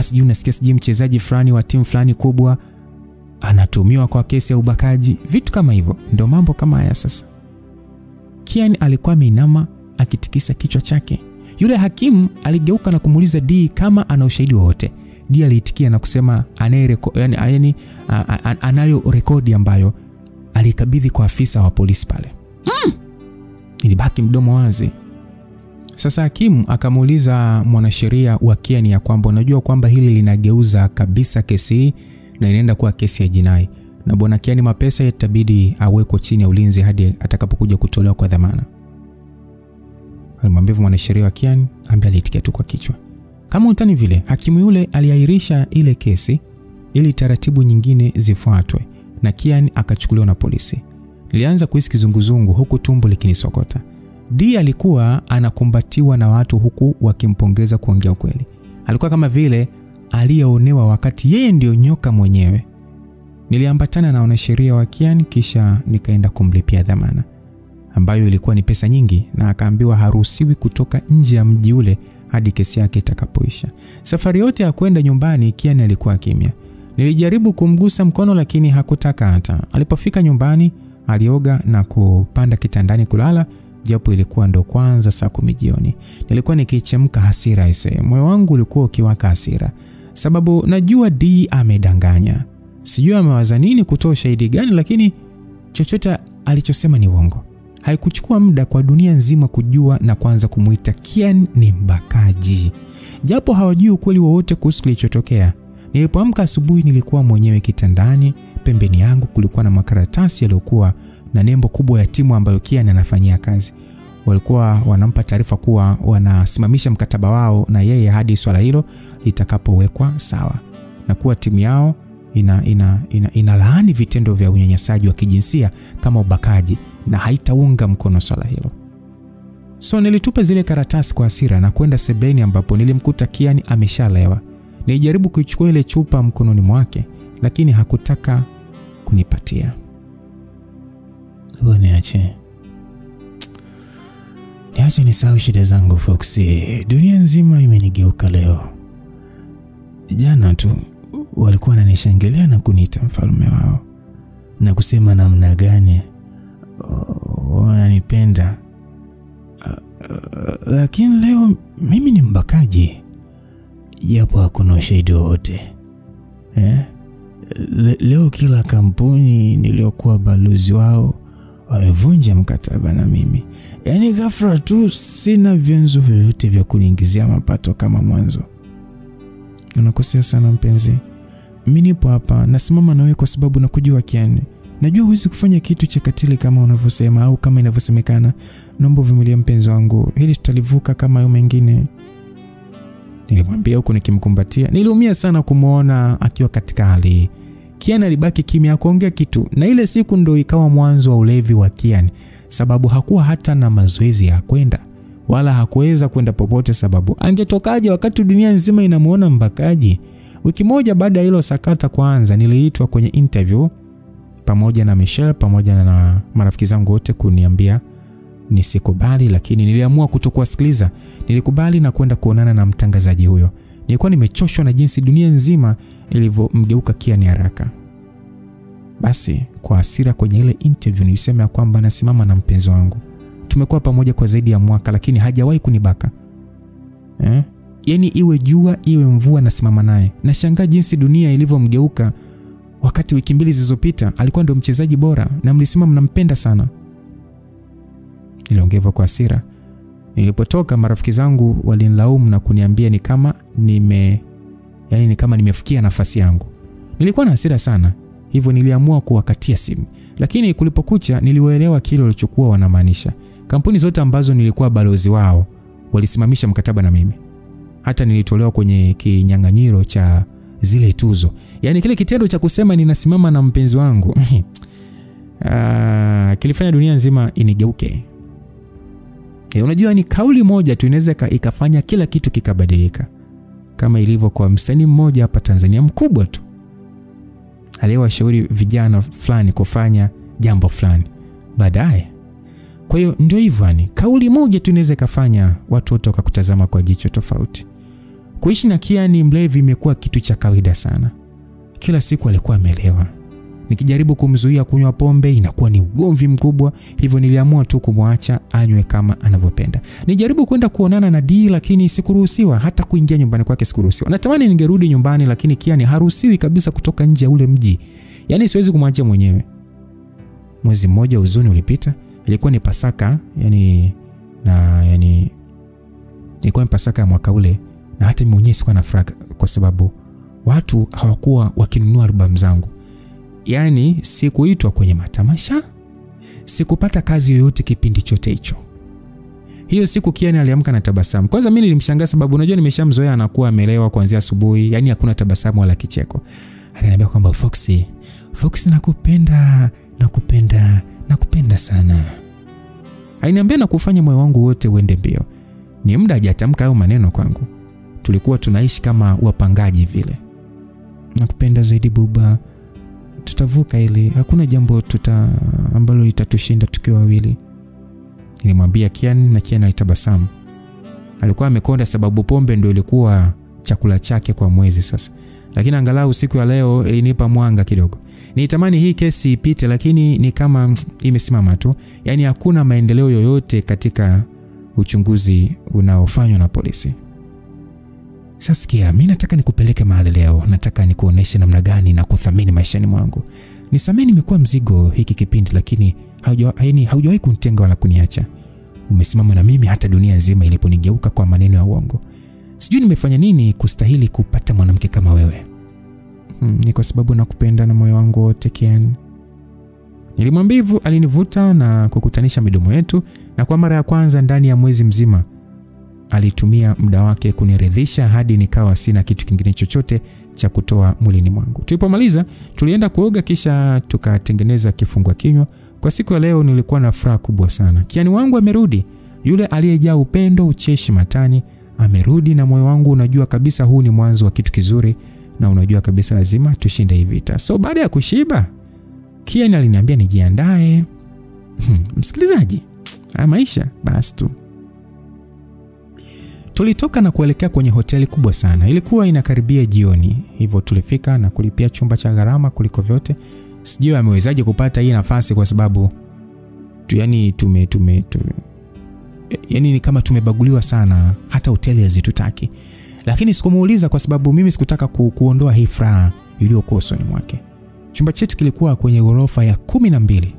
Sijui unasikia siji mchezaji fulani wa timu fulani kubwa anatumiwa kwa kesi ya ubakaji, vitu kama hivyo. Ndio mambo kama haya sasa. Kian alikuwa ameinama akitikisa kichwa chake. Yule hakimu aligeuka na kumuuliza D kama ana ushahidi wowote. D aliitikia na kusema anayo rekodi ambayo alikabidhi kwa afisa wa polisi pale. Ilibaki mdomo wazi. Sasa hakimu akamuuliza mwanasheria wa Kian ya kwamba unajua kwamba hili linageuza kabisa kesi hii na inaenda kuwa kesi ya jinai. Na bwana Kian Mapesa itabidi awekwe chini ya ulinzi hadi atakapokuja kutolewa kwa dhamana. Alimwambia mwanasheria wa Kian ambaye alitikia tu kwa kichwa. Kama utani vile, hakimu yule aliahirisha ile kesi ili taratibu nyingine zifuatwe na Kian akachukuliwa na polisi. Nilianza kuhisi kizunguzungu huku tumbo likinisokota. D alikuwa anakumbatiwa na watu huku wakimpongeza kuongea ukweli. Alikuwa kama vile aliyeonewa wakati yeye ndio nyoka mwenyewe. Niliambatana na wanasheria wa Kian kisha nikaenda kumlipia dhamana ambayo ilikuwa ni pesa nyingi, na akaambiwa haruhusiwi kutoka nje ya mji ule hadi kesi yake itakapoisha. Safari yote ya kwenda nyumbani Kian alikuwa kimya. Nilijaribu kumgusa mkono lakini hakutaka hata. Alipofika nyumbani alioga na kupanda kitandani kulala, japo ilikuwa ndo kwanza saa 10 jioni. Nilikuwa nikichemka hasira ise. Moyo wangu ulikuwa ukiwaka hasira. Sababu najua D amedanganya. Sijui amewaza nini, kutoa ushahidi gani, lakini chochote alichosema ni uongo. Haikuchukua muda kwa dunia nzima kujua na kuanza kumuita Kian ni mbakaji. Japo hawajui ukweli wowote kuhusu kilichotokea. Nilipoamka asubuhi nilikuwa mwenyewe kitandani. Pembeni yangu kulikuwa na makaratasi yaliyokuwa na nembo kubwa ya timu ambayo Kian anafanyia kazi. Walikuwa wanampa taarifa kuwa wanasimamisha mkataba wao na yeye hadi swala hilo litakapowekwa sawa, na kuwa timu yao inalaani vitendo vya unyanyasaji wa kijinsia kama ubakaji na haitaunga mkono swala hilo. So nilitupa zile karatasi kwa hasira na kwenda sebeni ambapo nilimkuta Kian ameshalewa. Nilijaribu kuichukua ile chupa mkononi mwake lakini hakutaka kunipatia. Niache nisahau shida zangu Foxy. Dunia nzima imenigeuka leo. Jana tu walikuwa wananishangilia na kuniita mfalme wao na kusema namna gani wananipenda. Lakini leo mimi ni mbakaji, japo hakuna ushahidi wowote. Leo kila kampuni niliyokuwa balozi wao wamevunja mkataba na mimi. Yaani ghafla tu sina vyanzo vyovyote vya kuniingizia mapato kama mwanzo. Unakosea sana mpenzi. Mimi nipo hapa nasimama na wewe kwa sababu nakujua Kian. Najua huwezi kufanya kitu cha katili kama unavyosema au kama inavyosemekana. Naomba uvumilie mpenzi wangu. Hili tutalivuka kama hayo mengine. Nilimwambia huko nikimkumbatia. Niliumia sana kumuona akiwa katika hali. Kian alibaki kimya, kuongea kitu, na ile siku ndo ikawa mwanzo wa ulevi wa Kian, sababu hakuwa hata na mazoezi ya kwenda wala hakuweza kwenda popote, sababu angetokaje wakati dunia nzima inamuona mbakaji. Wiki moja baada ya hilo sakata kuanza, niliitwa kwenye interview pamoja na Michelle pamoja na marafiki zangu wote kuniambia nisikubali, lakini niliamua kutokuwasikiliza. Nilikubali na kwenda kuonana na mtangazaji huyo. Nilikuwa nimechoshwa na jinsi dunia nzima ilivyomgeuka Kian haraka. Basi kwa hasira kwenye ile interview nilisema kwamba nasimama na mpenzi wangu. Tumekuwa pamoja kwa zaidi ya mwaka lakini hajawahi kunibaka. Yaani iwe jua iwe mvua nasimama naye. Nashangaa jinsi dunia ilivyomgeuka wakati wiki 2 zilizopita alikuwa ndio mchezaji bora na mlisema mnampenda sana. Niliongea kwa hasira. Nilipotoka marafiki zangu walinilaumu na kuniambia ni kama nimefikia nafasi yangu. Nilikuwa na hasira sana, hivyo niliamua kuwakatia simu. Lakini kulipokucha niliwaelewa kile walichokuwa wanamaanisha. Kampuni zote ambazo nilikuwa balozi wao walisimamisha mkataba na mimi. Hata nilitolewa kwenye kinyang'anyiro cha zile tuzo. Yaani kile kitendo cha kusema ninasimama na mpenzi wangu kilifanya dunia nzima inigeuke. Unajua ni kauli moja tu inaweza ikafanya kila kitu kikabadilika. Kama ilivyo kwa msanii mmoja hapa Tanzania mkubwa tu. Aliwashauri vijana fulani kufanya jambo fulani. Baadaye. Kwa hiyo ndio hivyo yani. Kauli moja tu inaweza ikafanya watu wote wakakutazama kwa jicho tofauti. Kuishi na Kian mlevi imekuwa kitu cha kawaida sana. Kila siku alikuwa amelewa. Nikijaribu kumzuia kunywa pombe inakuwa ni ugomvi mkubwa, hivyo niliamua tu kumwacha anywe kama anavyopenda. Nijaribu kwenda kuonana na Dee lakini sikuruhusiwa, hata kuingia nyumbani kwake sikuruhusiwa. Natamani ningerudi nyumbani lakini Kian haruhusiwi kabisa kutoka nje ya ule mji. Yaani siwezi kumwacha mwenyewe. Mwezi mmoja huzuni ulipita, ilikuwa ni Pasaka, ilikuwa ni Pasaka ya mwaka ule na hata mimi mwenyewe sikuwa na furaha kwa sababu watu hawakuwa wakinunua albamu zangu. Yaani sikuitwa kwenye matamasha, sikupata kazi yoyote kipindi chote hicho. Hiyo siku Kian aliamka na tabasamu. Kwanza mimi nilimshangaa sababu unajua nimeshamzoea anakuwa amelewa kuanzia asubuhi, yaani hakuna tabasamu wala kicheko. Akaniambia kwamba Foxy nakupenda sana. Aliniambia na kufanya moyo wangu wote uende mbio. Ni muda hajatamka hayo maneno kwangu. Tulikuwa tunaishi kama wapangaji vile. Nakupenda zaidi buba. Tutavuka ile, hakuna jambo ambalo litatushinda tukiwa wawili. Nilimwambia Kian na Kian alitabasamu. Alikuwa amekonda sababu pombe ndio ilikuwa chakula chake kwa mwezi sasa. Lakini angalau siku ya leo ilinipa mwanga kidogo. Nitamani hii kesi ipite lakini ni kama imesimama tu. Yaani hakuna maendeleo yoyote katika uchunguzi unaofanywa na polisi. Sasa sikia, mimi nataka nikupeleke mahali leo. Nataka nikuoneshe namna gani na kuthamini maishani mwangu. Nisameni nimekuwa mzigo hiki kipindi lakini haujawahi kunitenga wala kuniacha. Umesimama na mimi hata dunia nzima iliponigeuka kwa maneno ya uongo. Sijui nimefanya nini kustahili kupata mwanamke kama wewe. Ni kwa sababu nakupenda na moyo wangu wote Kian. Nilimwambia hivyo, alinivuta na kukutanisha midomo yetu na kwa mara ya kwanza ndani ya mwezi mzima alitumia muda wake kuniridhisha hadi nikawa sina kitu kingine chochote cha kutoa mwilini mwangu. Tulipomaliza tulienda kuoga kisha tukatengeneza kifungua kinywa. Kwa siku ya leo nilikuwa na furaha kubwa sana. Kian wangu amerudi. Yule aliyejaa upendo, ucheshi matani amerudi na moyo wangu unajua kabisa huu ni mwanzo wa kitu kizuri na unajua kabisa lazima tushinde hii vita. So baada ya kushiba Kian aliniambia nijiandae. Msikilizaji, maisha basi tu. Tulitoka na kuelekea kwenye hoteli kubwa sana. Ilikuwa inakaribia jioni. Hivyo tulifika na kulipia chumba cha gharama kuliko vyote. Sijui amewezaje kupata hii nafasi kwa sababu ni kama tumebaguliwa sana, hata hoteli hazitutaki. Lakini sikumuuliza kwa sababu mimi sikutaka kuondoa hii furaha iliyokuwa usoni mwake. Chumba chetu kilikuwa kwenye ghorofa ya 12.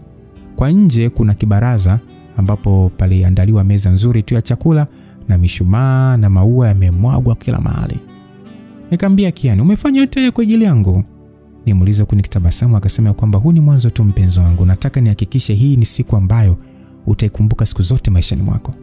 Kwa nje kuna kibaraza ambapo paliandaliwa meza nzuri tu ya chakula na mishumaa na maua yamemwagwa kila mahali. Nikamwambia Kian, umefanya yote kwa ajili yangu? Nimuuliza kunikitabasamu akasema kwamba huu ni mwanzo tu mpenzi wangu. Nataka nihakikishe hii ni siku ambayo utaikumbuka siku zote maishani mwako.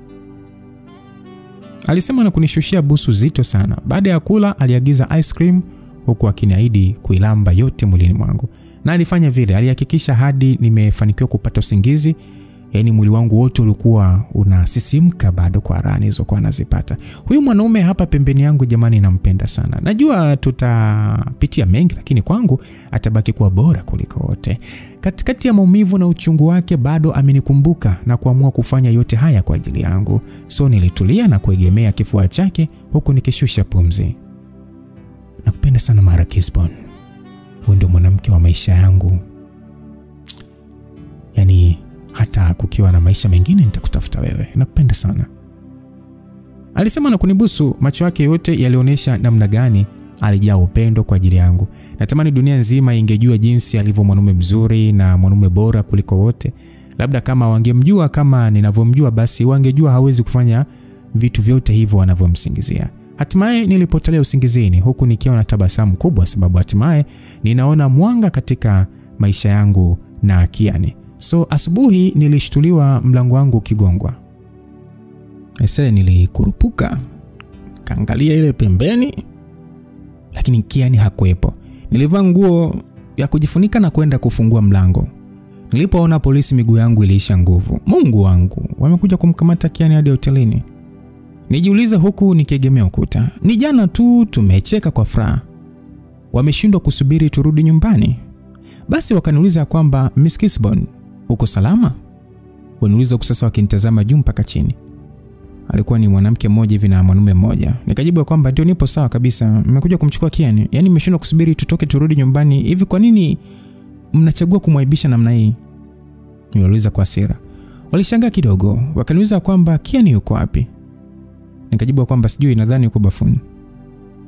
Alisema na kunishushia busu zito sana. Baada ya kula aliagiza ice cream huku akiniahidi kuilamba yote mwilini mwangu. Na alifanya vile, alihakikisha hadi nimefanikiwa kupata usingizi. Yaani mwili wangu wote ulikuwa unasisimka bado kwa raha nilizokuwa nazipata. Huyu mwanaume hapa pembeni yangu jamani nampenda sana. Najua tutapitia mengi lakini kwangu atabaki kuwa bora kuliko wote. Katikati ya maumivu na uchungu wake bado amenikumbuka na kuamua kufanya yote haya kwa ajili yangu. So nilitulia na kuegemea kifua chake huku nikishusha pumzi. Nakupenda sana Mara Kisbon. Wewe ndio mwanamke wa maisha yangu. Yaani hata kukiwa na maisha mengine nitakutafuta wewe. Nakupenda sana. Alisema na kunibusu, macho yake yote yalionyesha namna gani alijaa upendo kwa ajili yangu. Natamani dunia nzima ingejua jinsi alivyo mwanaume mzuri na mwanaume bora kuliko wote. Labda kama wangemjua kama ninavyomjua basi wangejua hawezi kufanya vitu vyote hivyo wanavyomsingizia. Hatimaye nilipotelea usingizini huku nikiwa na tabasamu kubwa, sababu hatimaye ninaona mwanga katika maisha yangu na Kiani. So asubuhi nilishtuliwa mlango wangu ukigongwa. Sasa nilikurupuka, kaangalia ile pembeni, lakini Kiani hakuepo. Nilivaa nguo ya kujifunika na kwenda kufungua mlango. Nilipoona polisi miguu yangu iliisha nguvu. Mungu wangu, wamekuja kumkamata Kiani hadi hotelini. Nijiuliza huku nikiegemea ukuta. Ni jana tu tumecheka kwa furaha. Wameshindwa kusubiri turudi nyumbani. Basi wakaniuliza kwamba Miss Kisbon, uko salama? Waniuliza sasa wakinitazama juu mpaka chini. Alikuwa ni mwanamke mmoja hivi na mwanaume mmoja. Nikajibu kwamba ndio nipo sawa kabisa. Nimekuja kumchukua Kiani. Yaani nimeshindwa kusubiri tutoke turudi nyumbani. Hivi kwa nini mnachagua kumwaibisha namna hii? Niwauliza kwa hasira. Walishangaa kidogo. Wakaniuliza kwamba Kiani yuko wapi? Nikajibu kwamba sijui, nadhani yuko bafuni.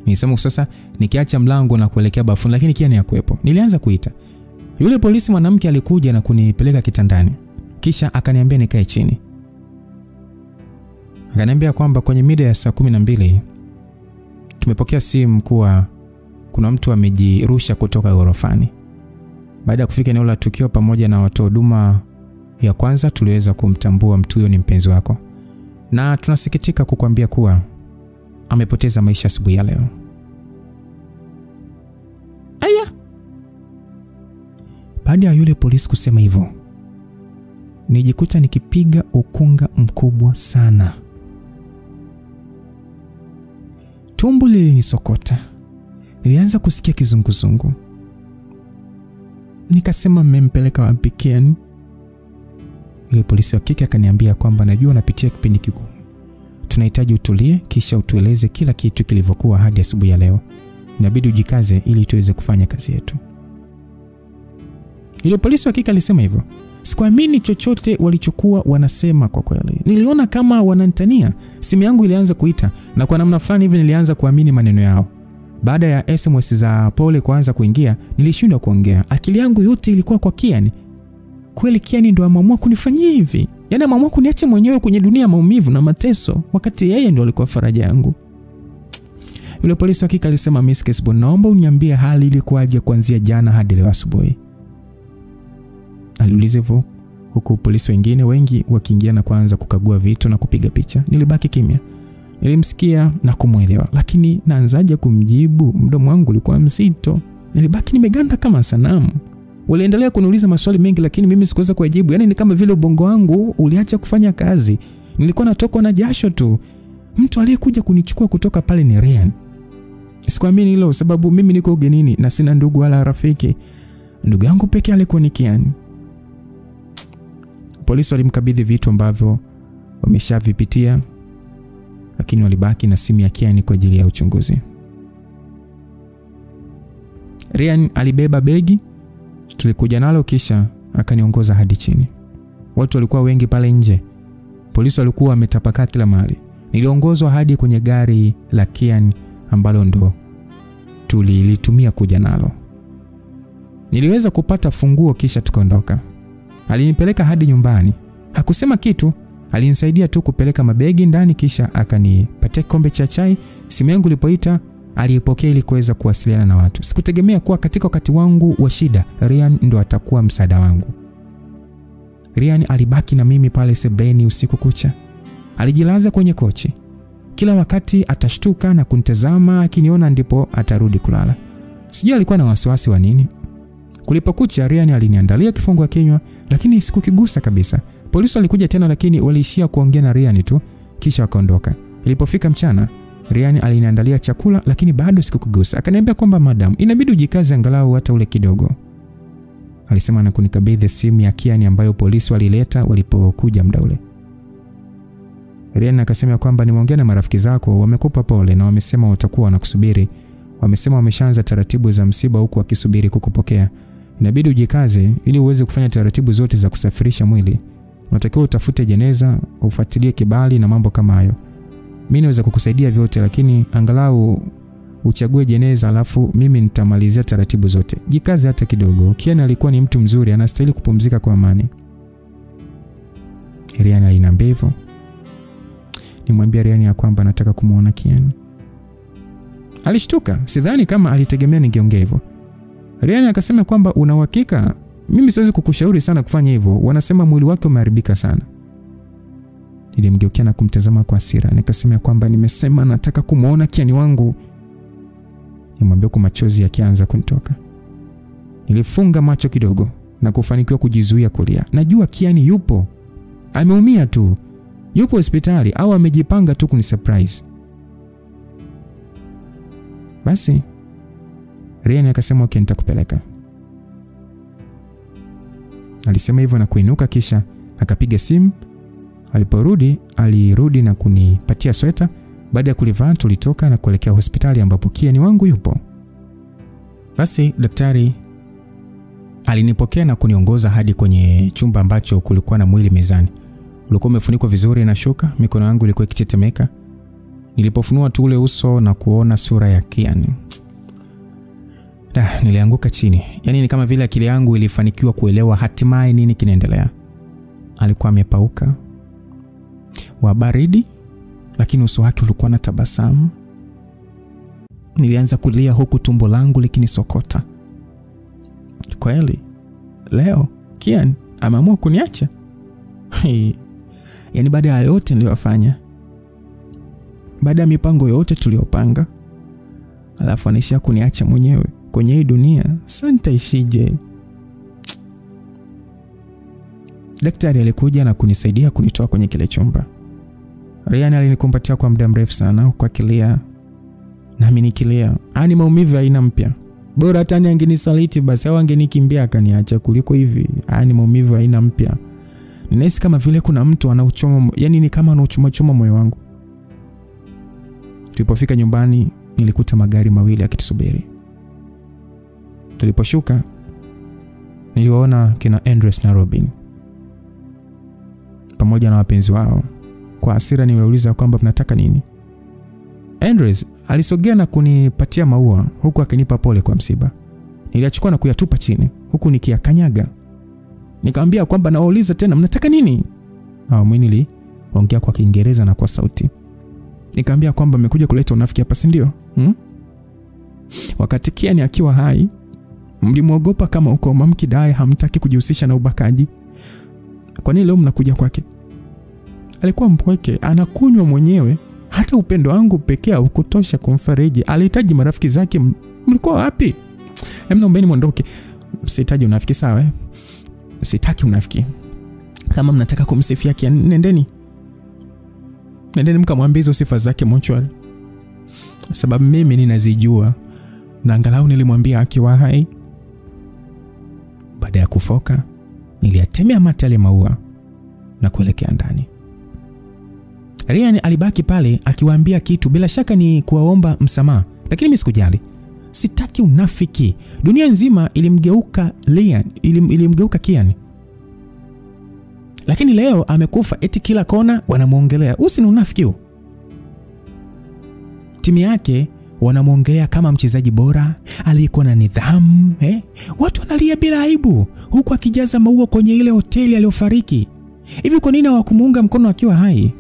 Nilisema sasa nikiacha mlango na kuelekea bafuni, lakini Kiani hakuepo. Nilianza kuita. Yule polisi mwanamke alikuja na kunipeleka kitandani. Kisha akaniambia nikae chini. Akaniambia kwamba kwenye mida ya saa 12 tumepokea simu kuwa kuna mtu amejirusha kutoka ghorofani. Baada ya kufika eneo la tukio pamoja na watoa huduma ya kwanza, tuliweza kumtambua mtu huyo ni mpenzi wako. Na tunasikitika kukuambia kuwa amepoteza maisha asubuhi ya leo. Aya. Baada ya yule polisi kusema hivyo, nijikuta nikipiga ukunga mkubwa sana. Tumbo lilinisokota. Nilianza kusikia kizunguzungu. Nikasema mmempeleka wapi Kiani? Yule polisi wa kike akaniambia kwamba najua unapitia kipindi kigumu. Tunahitaji utulie kisha utueleze kila kitu kilivyokuwa hadi asubuhi ya leo. Inabidi ujikaze ili tuweze kufanya kazi yetu. Yule polisi wa kike alisema hivyo. Sikuamini chochote walichokuwa wanasema kwa kweli. Niliona kama wananitania. Simu yangu ilianza kuita na kwa namna fulani hivi nilianza kuamini maneno yao. Baada ya SMS za pole kuanza kuingia, nilishindwa kuongea. Akili yangu yote ilikuwa kwa Kiani. Kweli Kiani ndo ameamua kunifanyia hivi? Yaani ameamua kuniacha mwenyewe kwenye dunia ya maumivu na mateso wakati yeye ndo alikuwa faraja yangu. Yule polisi wa kike alisema, Miss Kisbon, naomba uniambie hali ilikuwaje kuanzia jana hadi leo asubuhi. Aliuliza hivyo huku polisi wengine wengi wakiingia na kuanza kukagua vitu na kupiga picha. Nilibaki kimya. Nilimsikia na kumuelewa, lakini naanzaje kumjibu? Mdomo wangu ulikuwa mzito. Nilibaki nimeganda kama sanamu. Waliendelea kuniuliza maswali mengi lakini mimi sikuweza kujibu. Yaani ni kama vile ubongo wangu uliacha kufanya kazi. Nilikuwa natokwa na jasho tu. Mtu aliyekuja kunichukua kutoka pale ni Ryan. Sikuamini hilo sababu mimi niko ugenini na sina ndugu wala rafiki. Ndugu yangu pekee alikuwa ni Kiani. Polisi walimkabidhi vitu ambavyo wameshavipitia, lakini walibaki na simu ya Kiani kwa ajili ya uchunguzi. Ryan alibeba begi tulikuja nalo kisha akaniongoza hadi chini. Watu walikuwa wengi pale nje. Polisi walikuwa wametapakaa kila mahali. Niliongozwa hadi kwenye gari la Kiani ambalo ndo tulilitumia kuja nalo. Niliweza kupata funguo kisha tukaondoka. Alinipeleka hadi nyumbani. Hakusema kitu, alinisaidia tu kupeleka mabegi ndani kisha akanipatia kikombe cha chai. Simu yangu ilipoita alipokea ili kuweza kuwasiliana na watu. Sikutegemea kuwa katika wakati wangu wa shida Ryan ndo atakuwa msaada wangu. Ryan alibaki na mimi pale sebeni usiku kucha. Alijilaza kwenye kochi. Kila wakati atashtuka na kunitazama, akiniona ndipo atarudi kulala. Sijui alikuwa na wasiwasi wa nini. Kulipokucha Ryan aliniandalia kifungua kinywa lakini sikukigusa kabisa. Polisi walikuja tena lakini waliishia kuongea na Ryan tu kisha wakaondoka. Ilipofika mchana Ryan aliniandalia chakula lakini bado sikukigusa. Akaniambia kwamba madam, inabidi ujikaze angalau hata ule kidogo. Alisema na kunikabidhi simu ya Kiani ambayo polisi walileta walipokuja muda ule. Ryan akasema kwamba nimeongea na marafiki zako, wamekupa pole na wamesema watakuwa wanakusubiri. Wamesema wameshaanza taratibu za msiba huku wakisubiri kukupokea. Inabidi ujikaze ili uweze kufanya taratibu zote za kusafirisha mwili. Unatakiwa utafute jeneza, ufuatilie kibali na mambo kama hayo. Mimi naweza kukusaidia vyote lakini angalau uchague jeneza alafu mimi nitamalizia taratibu zote. Jikaze hata kidogo. Kiani alikuwa ni mtu mzuri, anastahili kupumzika kwa amani. Ryan aliniambia hivyo. nimwambia Ryan ya kwamba nataka kumuona Kian. Alishtuka, sidhani kama alitegemea ningeongea hivyo. Ryan akasema kwamba una uhakika? Mimi siwezi kukushauri sana kufanya hivyo. Wanasema mwili wake umeharibika sana. Nilimgeukia na kumtazama kwa hasira. Nikasema kwamba nimesema nataka kumuona Kian wangu. Nimwambia kwa machozi yakianza kunitoka. Nilifunga macho kidogo na kufanikiwa kujizuia kulia. Najua Kian yupo. Ameumia tu. Yupo hospitali au amejipanga tu kuni surprise. Basi Ryan akasema okay, nitakupeleka. Alisema hivyo na kuinuka, kisha akapiga simu. Aliporudi, alirudi na kunipatia sweta. Baada ya kulivaa tulitoka na kuelekea hospitali ambapo Kian wangu yupo. Basi daktari alinipokea na kuniongoza hadi kwenye chumba ambacho kulikuwa na mwili mezani. Ulikuwa umefunikwa vizuri na shuka, mikono yangu ilikuwa ikitetemeka. Nilipofunua tu ule uso na kuona sura ya Kian, nilianguka chini. Yaani ni kama vile akili yangu ilifanikiwa kuelewa hatimaye nini kinaendelea. Alikuwa amepauka, wa baridi, lakini uso wake ulikuwa na tabasamu. Nilianza kulia huku tumbo langu likinisokota. Kweli leo Kian ameamua kuniacha? Yaani baada ya yote niliyofanya, baada ya mipango yote tuliyopanga, alafu anaishia kuniacha mwenyewe kwenye hii dunia. Santa ishije. Daktari alikuja na kunisaidia kunitoa kwenye kile chumba. Ryan alinikumbatia kwa muda mrefu sana kwa kilia. Nami nikilia. Ani maumivu haina mpya. Bora hata angenisaliti basi au angenikimbia akaniacha kuliko hivi. Ani maumivu haina mpya. Ninahisi kama vile kuna mtu anauchoma, yani ni kama anauchoma moyo wangu. Tulipofika nyumbani nilikuta magari mawili yakitusubiri. Tuliposhuka niliwaona kina Andres na Robin pamoja na wapenzi wao. Kwa hasira niliuliza kwamba mnataka nini. Andres alisogea na kunipatia maua huku akinipa pole kwa msiba. Niliachukua na kuyatupa chini huku nikiyakanyaga. Nikamwambia kwamba nawauliza tena mnataka nini? Mimi niliongea kwa Kiingereza na kwa sauti. Nikamwambia kwamba mmekuja kuleta unafiki hapa, si ndio? Wakati Kian akiwa hai mlimwogopa kama uko mkidai hamtaki kujihusisha na ubakaji. Kwa nini leo mnakuja kwake? Alikuwa mpweke, anakunywa mwenyewe. Hata upendo wangu pekee haukutosha kumfariji. Alihitaji marafiki zake. Mlikuwa wapi? Naombeni muondoke. Sihitaji unafiki, sawa? Sitaki unafiki. Kama mnataka kumsifia Kian, nendeni mkamwambie hizo sifa zake mochwari. Sababu mimi ninazijua. Na angalau nilimwambia akiwa hai. Baada ya kufoka, niliyatemea mate yale maua na kuelekea ndani. Ryan alibaki pale akiwaambia kitu, bila shaka ni kuwaomba msamaha, lakini mimi sikujali. Sitaki unafiki. Dunia nzima ilimgeuka Kian. Lakini leo amekufa, eti kila kona wanamuongelea. Usi ni unafiki huo. Timu yake wanamuongelea kama mchezaji bora, aliyekuwa na nidhamu, Watu wanalia bila aibu huku akijaza maua kwenye ile hoteli aliyofariki. Hivi kwa nini hawakumuunga mkono akiwa hai?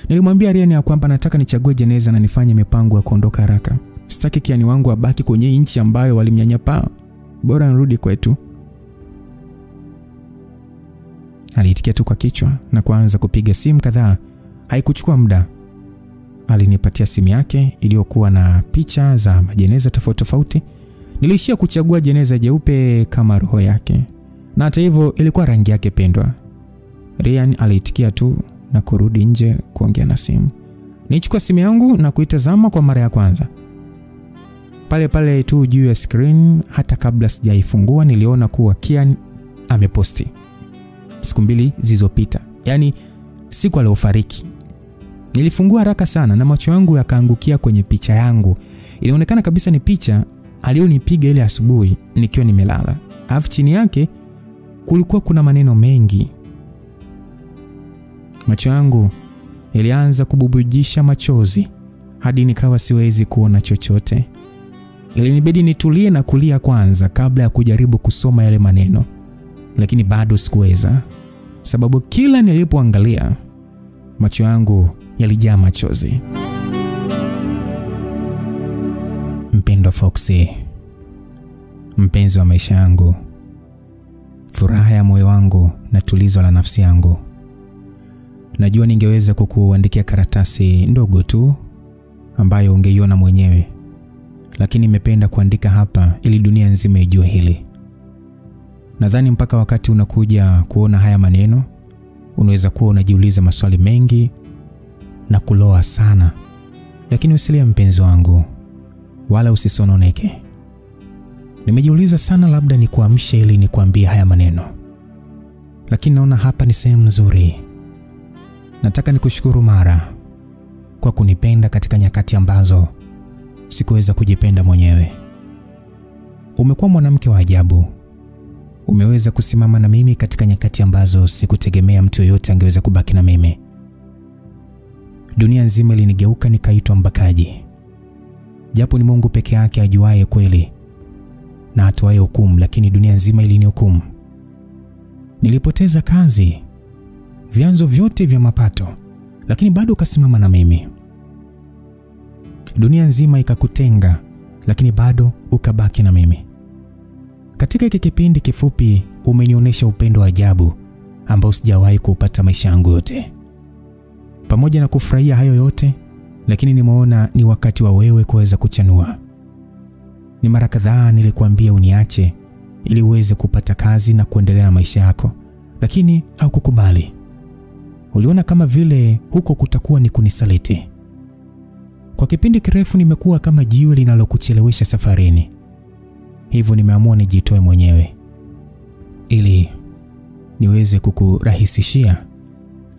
Nilimwambia Ryan ya kwamba nataka nichague jeneza na nifanye mipango ya kuondoka haraka. Sitaki Kian wangu abaki kwenye nchi ambayo walimnyanyapaa. Bora nirudi kwetu. Aliitikia tu kwa kichwa na kuanza kupiga simu kadhaa. Haikuchukua muda. Alinipatia simu yake iliyokuwa na picha za majeneza tofauti tofauti. Nilishia kuchagua jeneza jeupe kama roho yake. Na hata hivyo ilikuwa rangi yake pendwa. Ryan aliitikia tu na kurudi nje kuongea na simu. Nilichukua simu yangu na kuitazama kwa mara ya kwanza. Pale tu juu ya screen, hata kabla sijaifungua niliona kuwa Kian ameposti siku 2 zilizopita. Yaani siku aliyofariki. Nilifungua haraka sana na macho yangu yakaangukia kwenye picha yangu. Ilionekana kabisa ni picha aliyonipiga ile asubuhi nikiwa nimelala. Alafu chini yake kulikuwa kuna maneno mengi. Macho yangu yalianza kububujisha machozi hadi nikawa siwezi kuona chochote. Ilinibidi nitulie na kulia kwanza kabla ya kujaribu kusoma yale maneno. Lakini bado sikuweza. Sababu kila nilipoangalia Macho yangu yalijaa machozi. Mpendwa Foxy, mpenzi wa maisha yangu, furaha ya moyo wangu na tulizo la nafsi yangu. Najua ningeweza kukuandikia karatasi ndogo tu ambayo ungeiona mwenyewe, lakini nimependa kuandika hapa ili dunia nzima ijue hili. Nadhani mpaka wakati unakuja kuona haya maneno, unaweza kuwa unajiuliza maswali mengi na kuloa sana. Lakini usilie mpenzi wangu, wala usisononeke. Nimejiuliza sana labda nikuamshe ili nikwambie haya maneno, lakini naona hapa ni sehemu nzuri. Nataka nikushukuru Mara kwa kunipenda katika nyakati ambazo sikuweza kujipenda mwenyewe. Umekuwa mwanamke wa ajabu. Umeweza kusimama na mimi katika nyakati ambazo sikutegemea mtu yoyote angeweza kubaki na mimi. Dunia nzima ilinigeuka nikaitwa mbakaji. Japo ni Mungu peke yake ajuaye kweli na atoaye hukumu, lakini dunia nzima ilinihukumu. Nilipoteza kazi, vyanzo vyote vya mapato, lakini bado ukasimama na mimi. Dunia nzima ikakutenga, lakini bado ukabaki na mimi. Katika hiki kipindi kifupi umenionyesha upendo wa ajabu ambao sijawahi kupata maisha yangu yote. Pamoja na kufurahia hayo yote, lakini nimeona ni wakati wa wewe kuweza kuchanua. Ni mara kadhaa nilikuambia uniache ili uweze kupata kazi na kuendelea na maisha yako, lakini haukukubali. Uliona kama vile huko kutakuwa ni kunisaliti. Kwa kipindi kirefu nimekuwa kama jiwe linalokuchelewesha safarini. Hivyo nimeamua nijitoe mwenyewe ili niweze kukurahisishia.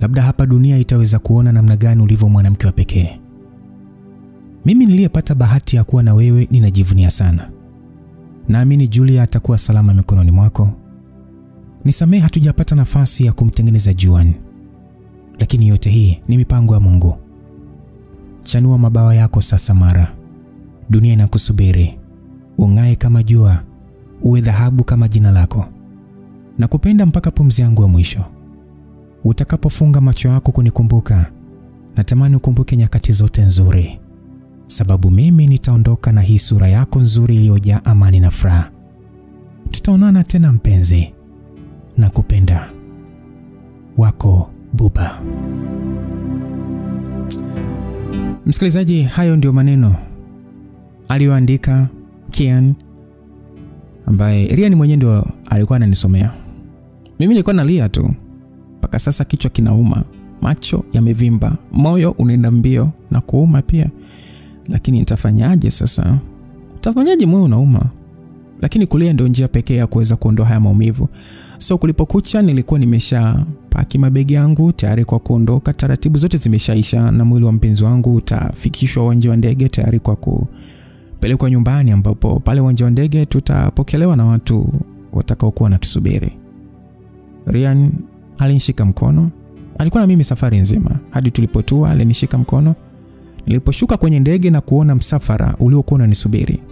Labda hapa dunia itaweza kuona namna gani ulivyo mwanamke wa pekee. Mimi niliyepata bahati ya kuwa na wewe ninajivunia sana. Naamini Julia atakuwa salama mikononi mwako. Nisamehe hatujapata nafasi ya kumtengeneza Juan, lakini yote hii ni mipango ya Mungu. Chanua mabawa yako sasa Mara. Dunia inakusubiri. Ung'ae kama jua, uwe dhahabu kama jina lako. Nakupenda mpaka pumzi yangu ya mwisho. Utakapofunga macho yako kunikumbuka, natamani ukumbuke nyakati zote nzuri, sababu mimi nitaondoka na hii sura yako nzuri iliyojaa amani na furaha. Tutaonana tena mpenzi. Nakupenda. Wako Buba. Msikilizaji, hayo ndio maneno aliyoandika Kian, ambaye Rian mwenyewe ndio alikuwa ananisomea. Mimi nilikuwa nalia tu. Mpaka sasa kichwa kinauma, macho yamevimba, moyo unaenda mbio na kuuma pia. Lakini nitafanyaje sasa? Nitafanyaje moyo unauma? Lakini kulia ndio njia pekee ya kuweza kuondoa haya maumivu. So kulipokucha nilikuwa nimeshapaki mabegi yangu tayari kwa kuondoka. Taratibu zote zimeshaisha na mwili wa mpenzi wangu utafikishwa uwanja wa ndege tayari kwa kupelekwa nyumbani, ambapo pale uwanja wa ndege tutapokelewa na watu watakaokuwa wanatusubiri. Rian alinishika mkono. Alikuwa na mimi safari nzima. Hadi tulipotua alinishika mkono. Niliposhuka kwenye ndege na kuona msafara uliokuwa unanisubiri,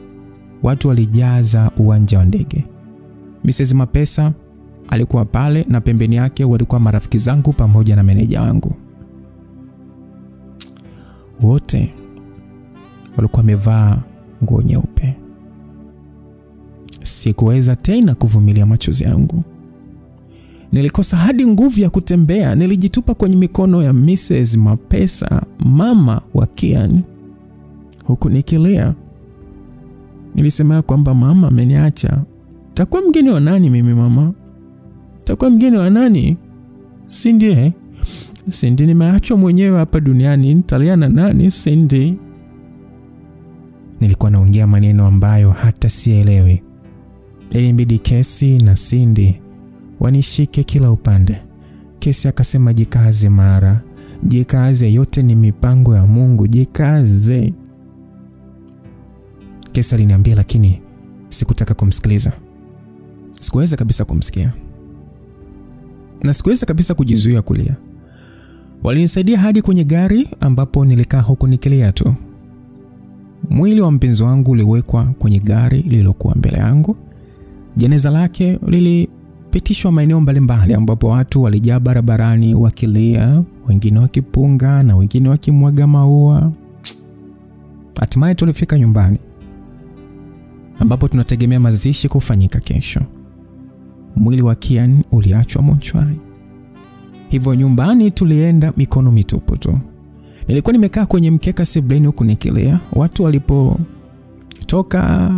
watu walijaza uwanja wa ndege. Mrs. Mapesa alikuwa pale na pembeni yake walikuwa marafiki zangu pamoja na meneja wangu. Wote walikuwa wamevaa nguo nyeupe. Sikuweza tena kuvumilia machozi yangu. Nilikosa hadi nguvu ya kutembea. Nilijitupa kwenye mikono ya Mrs. Mapesa, mama wa Kian, huku nikilia. Nilisema kwamba mama ameniacha. Takuwa mgeni wa nani mimi mama? Takuwa mgeni wa nani? Cindy. Cindy nimeachwa mwenyewe hapa duniani. Nitalia na nani Cindy? Nilikuwa naongea maneno ambayo hata sielewi. Ilibidi Kesi na Cindy wanishike kila upande. Kesi akasema jikaze Mara. Jikaze, yote ni mipango ya Mungu, jikaze. Kesi aliniambia, lakini sikutaka kumsikiliza. Sikuweza kabisa kumsikia. Na sikuweza kabisa kujizuia kulia. Walinisaidia hadi kwenye gari ambapo nilikaa huko nikilia tu. Mwili wa mpenzi wangu uliwekwa kwenye gari lililokuwa mbele yangu. Jeneza lake lilipelekwa tulipitishwa maeneo mbalimbali ambapo watu walijaa barabarani wakilia, wengine wakipunga na wengine wakimwaga maua. Hatimaye tulifika nyumbani ambapo tunategemea mazishi kufanyika kesho. Mwili wa Kian uliachwa mochwari. Hivyo nyumbani tulienda mikono mitupu tu. Nilikuwa nimekaa kwenye mkeka sebuleni huku nikilia. Watu walipotoka,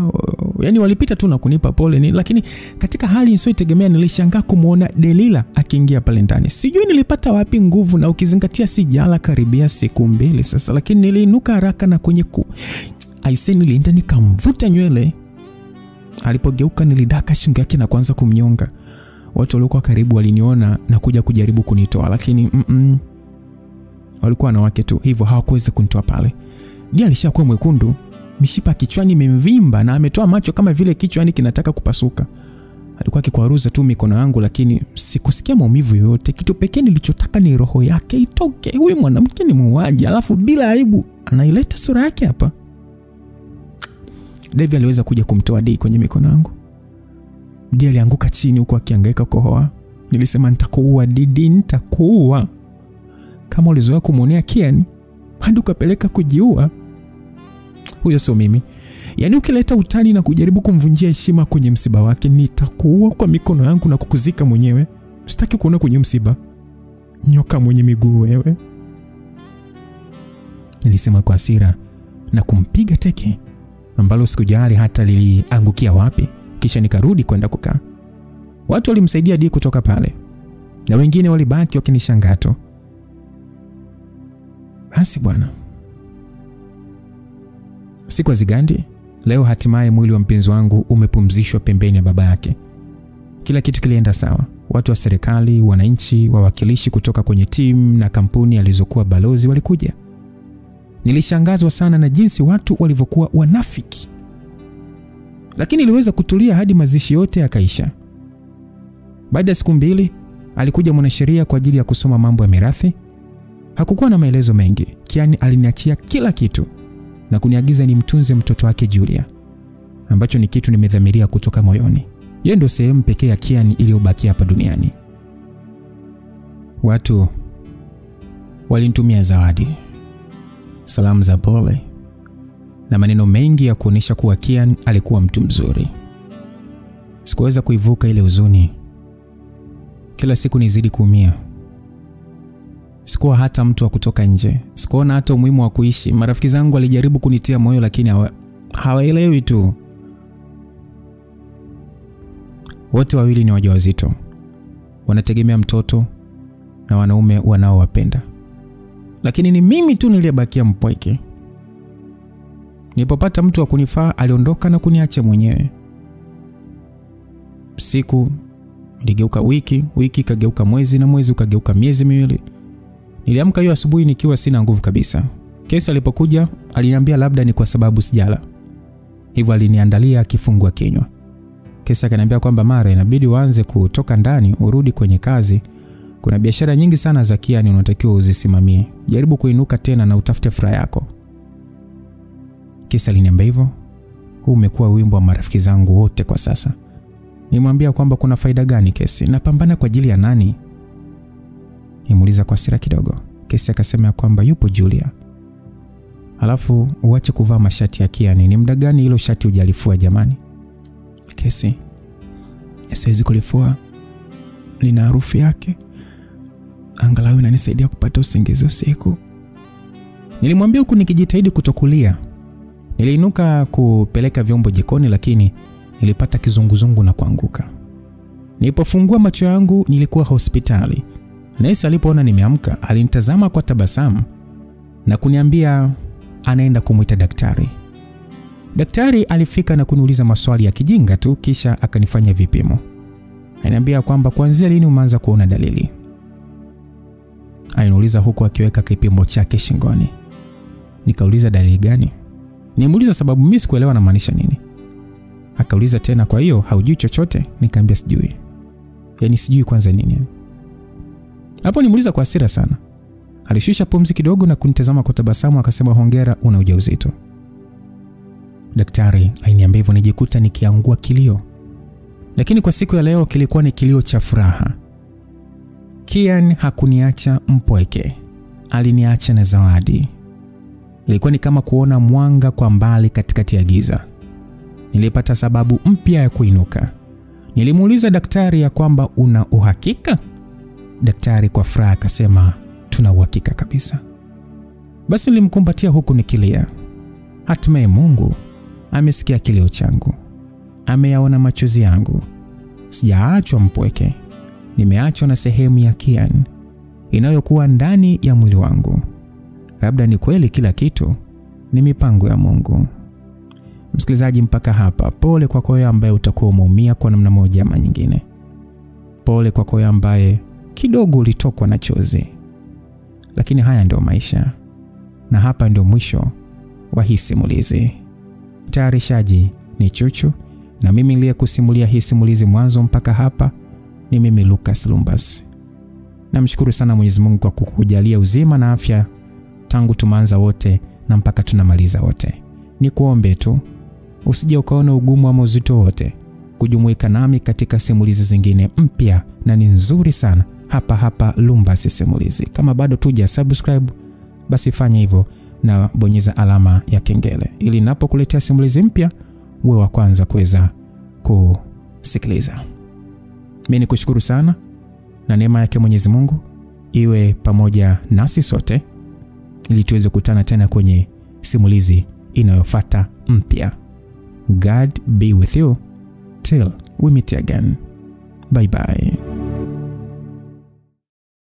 yani walipita tu na kunipa pole lakini katika hali isiyotegemea nilishangaa kumuona Delila akiingia pale ndani. Sijui nilipata wapi nguvu, na ukizingatia sijala karibia siku 2 sasa, lakini niliinuka haraka na kwenye nilienda nikamvuta nywele. Alipogeuka nilidaka shingo yake na kuanza kumnyonga. Watu waliokuwa karibu waliniona na kuja kujaribu kunitoa, lakini walikuwa wanawake tu, hivyo hawakuweza kunitoa pale. Dia alishakuwa mwekundu, mishipa kichwani imemvimba na ametoa macho kama vile kichwani kinataka kupasuka. Alikuwa akikwaruza tu mikono yangu, lakini sikusikia maumivu yoyote. Kitu pekee nilichotaka ni roho yake itoke. Huyu mwanamke ni muuaji, alafu bila aibu anaileta sura yake hapa. Devi aliweza kuja kumtoa Dee kwenye mikono yangu. Dee alianguka chini huko akihangaika kuhoa. Nilisema nitakuua Dee, nitakuua. Kama ulizoea kumuonea Kian, hadi ukapeleka kujiua. Huyo sio mimi. Yaani ukileta utani na kujaribu kumvunjia heshima kwenye msiba wake, nitakuua kwa mikono yangu na kukuzika mwenyewe. Sitaki kuona kwenye msiba. Nyoka mwenye miguu wewe. Nilisema kwa hasira na kumpiga teke ambalo sikujali hata liliangukia wapi. Kisha nikarudi kwenda kukaa. Watu walimsaidia Dee kutoka pale, na wengine walibaki wakinishangaa tu. Basi bwana. Siku zigandi, leo hatimaye mwili wa mpenzi wangu umepumzishwa pembeni ya baba yake. Kila kitu kilienda sawa. Watu wa serikali, wananchi, wawakilishi kutoka kwenye timu na kampuni alizokuwa balozi walikuja. Nilishangazwa sana na jinsi watu walivyokuwa wanafiki. Lakini niliweza kutulia hadi mazishi yote yakaisha. Baada ya siku 2, alikuja mwanasheria kwa ajili ya kusoma mambo ya mirathi. Hakukuwa na maelezo mengi. Kian aliniachia kila kitu na kuniagiza nimtunze mtoto wake Julia, ambacho ni kitu nimedhamiria kutoka moyoni. Yeye ndio sehemu pekee ya Kian iliyobaki hapa duniani. Watu walinitumia zawadi, salamu za pole na maneno mengi ya kuonesha kuwa Kian alikuwa mtu mzuri. Sikuweza kuivuka ile huzuni. Kila siku nizidi kuumia. Sikuwa hata mtu wa kutoka nje. Sikuona hata umuhimu wa kuishi. Marafiki zangu walijaribu kunitia moyo, lakini hawaelewi tu. Wote wawili ni wajawazito. Wanategemea mtoto na wanaume wanaowapenda. Lakini ni mimi tu niliyebakia mpweke. Nilipopata mtu wa kunifaa, aliondoka na kuniacha mwenyewe. Siku iligeuka wiki kageuka mwezi, na mwezi ukageuka miezi miwili. Niliamka hiyo asubuhi nikiwa sina nguvu kabisa. Kesi alipokuja aliniambia labda ni kwa sababu sijala. Hivyo aliniandalia kifungua kinywa. Kesi akaniambia kwamba mara inabidi uanze kutoka ndani urudi kwenye kazi. Kuna biashara nyingi sana za Kian unatakiwa uzisimamie. Jaribu kuinuka tena na utafute furaha yako. Kesi aliniambia hivyo. Huu umekuwa wimbo wa marafiki zangu wote kwa sasa. Nimwambia kwamba kuna faida gani Kesi? Napambana kwa ajili ya nani? Nimuuliza kwa hasira kidogo. Kesi akasema kwamba yupo Julia. Alafu uache kuvaa mashati ya Kian. Ni muda gani hilo shati hujalifua jamani? Kesi, siwezi kulifua. Lina harufu yake. Angalau inanisaidia kupata usingizi usiku. Nilimwambia huku nikijitahidi kutokulia. Niliinuka kupeleka vyombo jikoni, lakini nilipata kizunguzungu na kuanguka. Nilipofungua macho yangu nilikuwa hospitali. Nesi alipoona nimeamka alinitazama kwa tabasamu na kuniambia anaenda kumuita daktari. Daktari alifika na kuniuliza maswali ya kijinga tu, kisha akanifanya vipimo. Aliniambia kwamba kuanzia lini umeanza kuona dalili. Aliniuliza huku akiweka kipimo chake shingoni. Nikauliza dalili gani? Nimuuliza sababu mimi sikuelewa na maanisha nini. Akauliza tena, kwa hiyo haujui chochote? Nikamwambia sijui. Yaani sijui kwanza nini. Hapo nimuuliza kwa hasira sana. Alishusha pumzi kidogo na kunitazama kwa tabasamu akasema, hongera, una ujauzito. Daktari aliniambia hivyo nijikuta nikiangua kilio. Lakini kwa siku ya leo kilikuwa ni kilio cha furaha. Kian hakuniacha mpweke, aliniacha na zawadi. Ilikuwa ni kama kuona mwanga kwa mbali katikati ya giza. Nilipata sababu mpya ya kuinuka. Nilimuuliza daktari ya kwamba una uhakika? Daktari kwa furaha akasema tuna uhakika kabisa. Basi nilimkumbatia huku nikilia. Hatimaye Mungu amesikia kilio changu. Ameyaona machozi yangu. Sijaachwa mpweke. Nimeachwa na sehemu ya Kian inayokuwa ndani ya mwili wangu. Labda ni kweli kila kitu ni mipango ya Mungu. Msikilizaji, mpaka hapa, pole kwa wewe ambaye utakuwa umeumia kwa namna moja ama nyingine. Pole kwa wewe ambaye kidogo ulitokwa na chozi. Lakini haya ndio maisha. Na hapa ndio mwisho wa hii simulizi. Tayarishaji ni Chuchu, na mimi niliyekusimulia hii simulizi mwanzo mpaka hapa ni mimi Lucas Lumbas. Namshukuru sana Mwenyezi Mungu kwa kukujalia uzima na afya tangu tumeanza wote na mpaka tunamaliza wote. Nikuombe tu usije ukaona ugumu wa uzito wote kujumuika nami katika simulizi zingine mpya na ni nzuri sana hapa Lumbas Simulizi. Kama bado tuja subscribe, basi fanya hivyo na bonyeza alama ya kengele ili ninapokuletea simulizi mpya uwe wa kwanza kuweza kusikiliza. Mimi nikushukuru sana na neema yake Mwenyezi Mungu iwe pamoja nasi sote ili tuweze kukutana tena kwenye simulizi inayofuata mpya. God be with you till we meet again. Bye bye.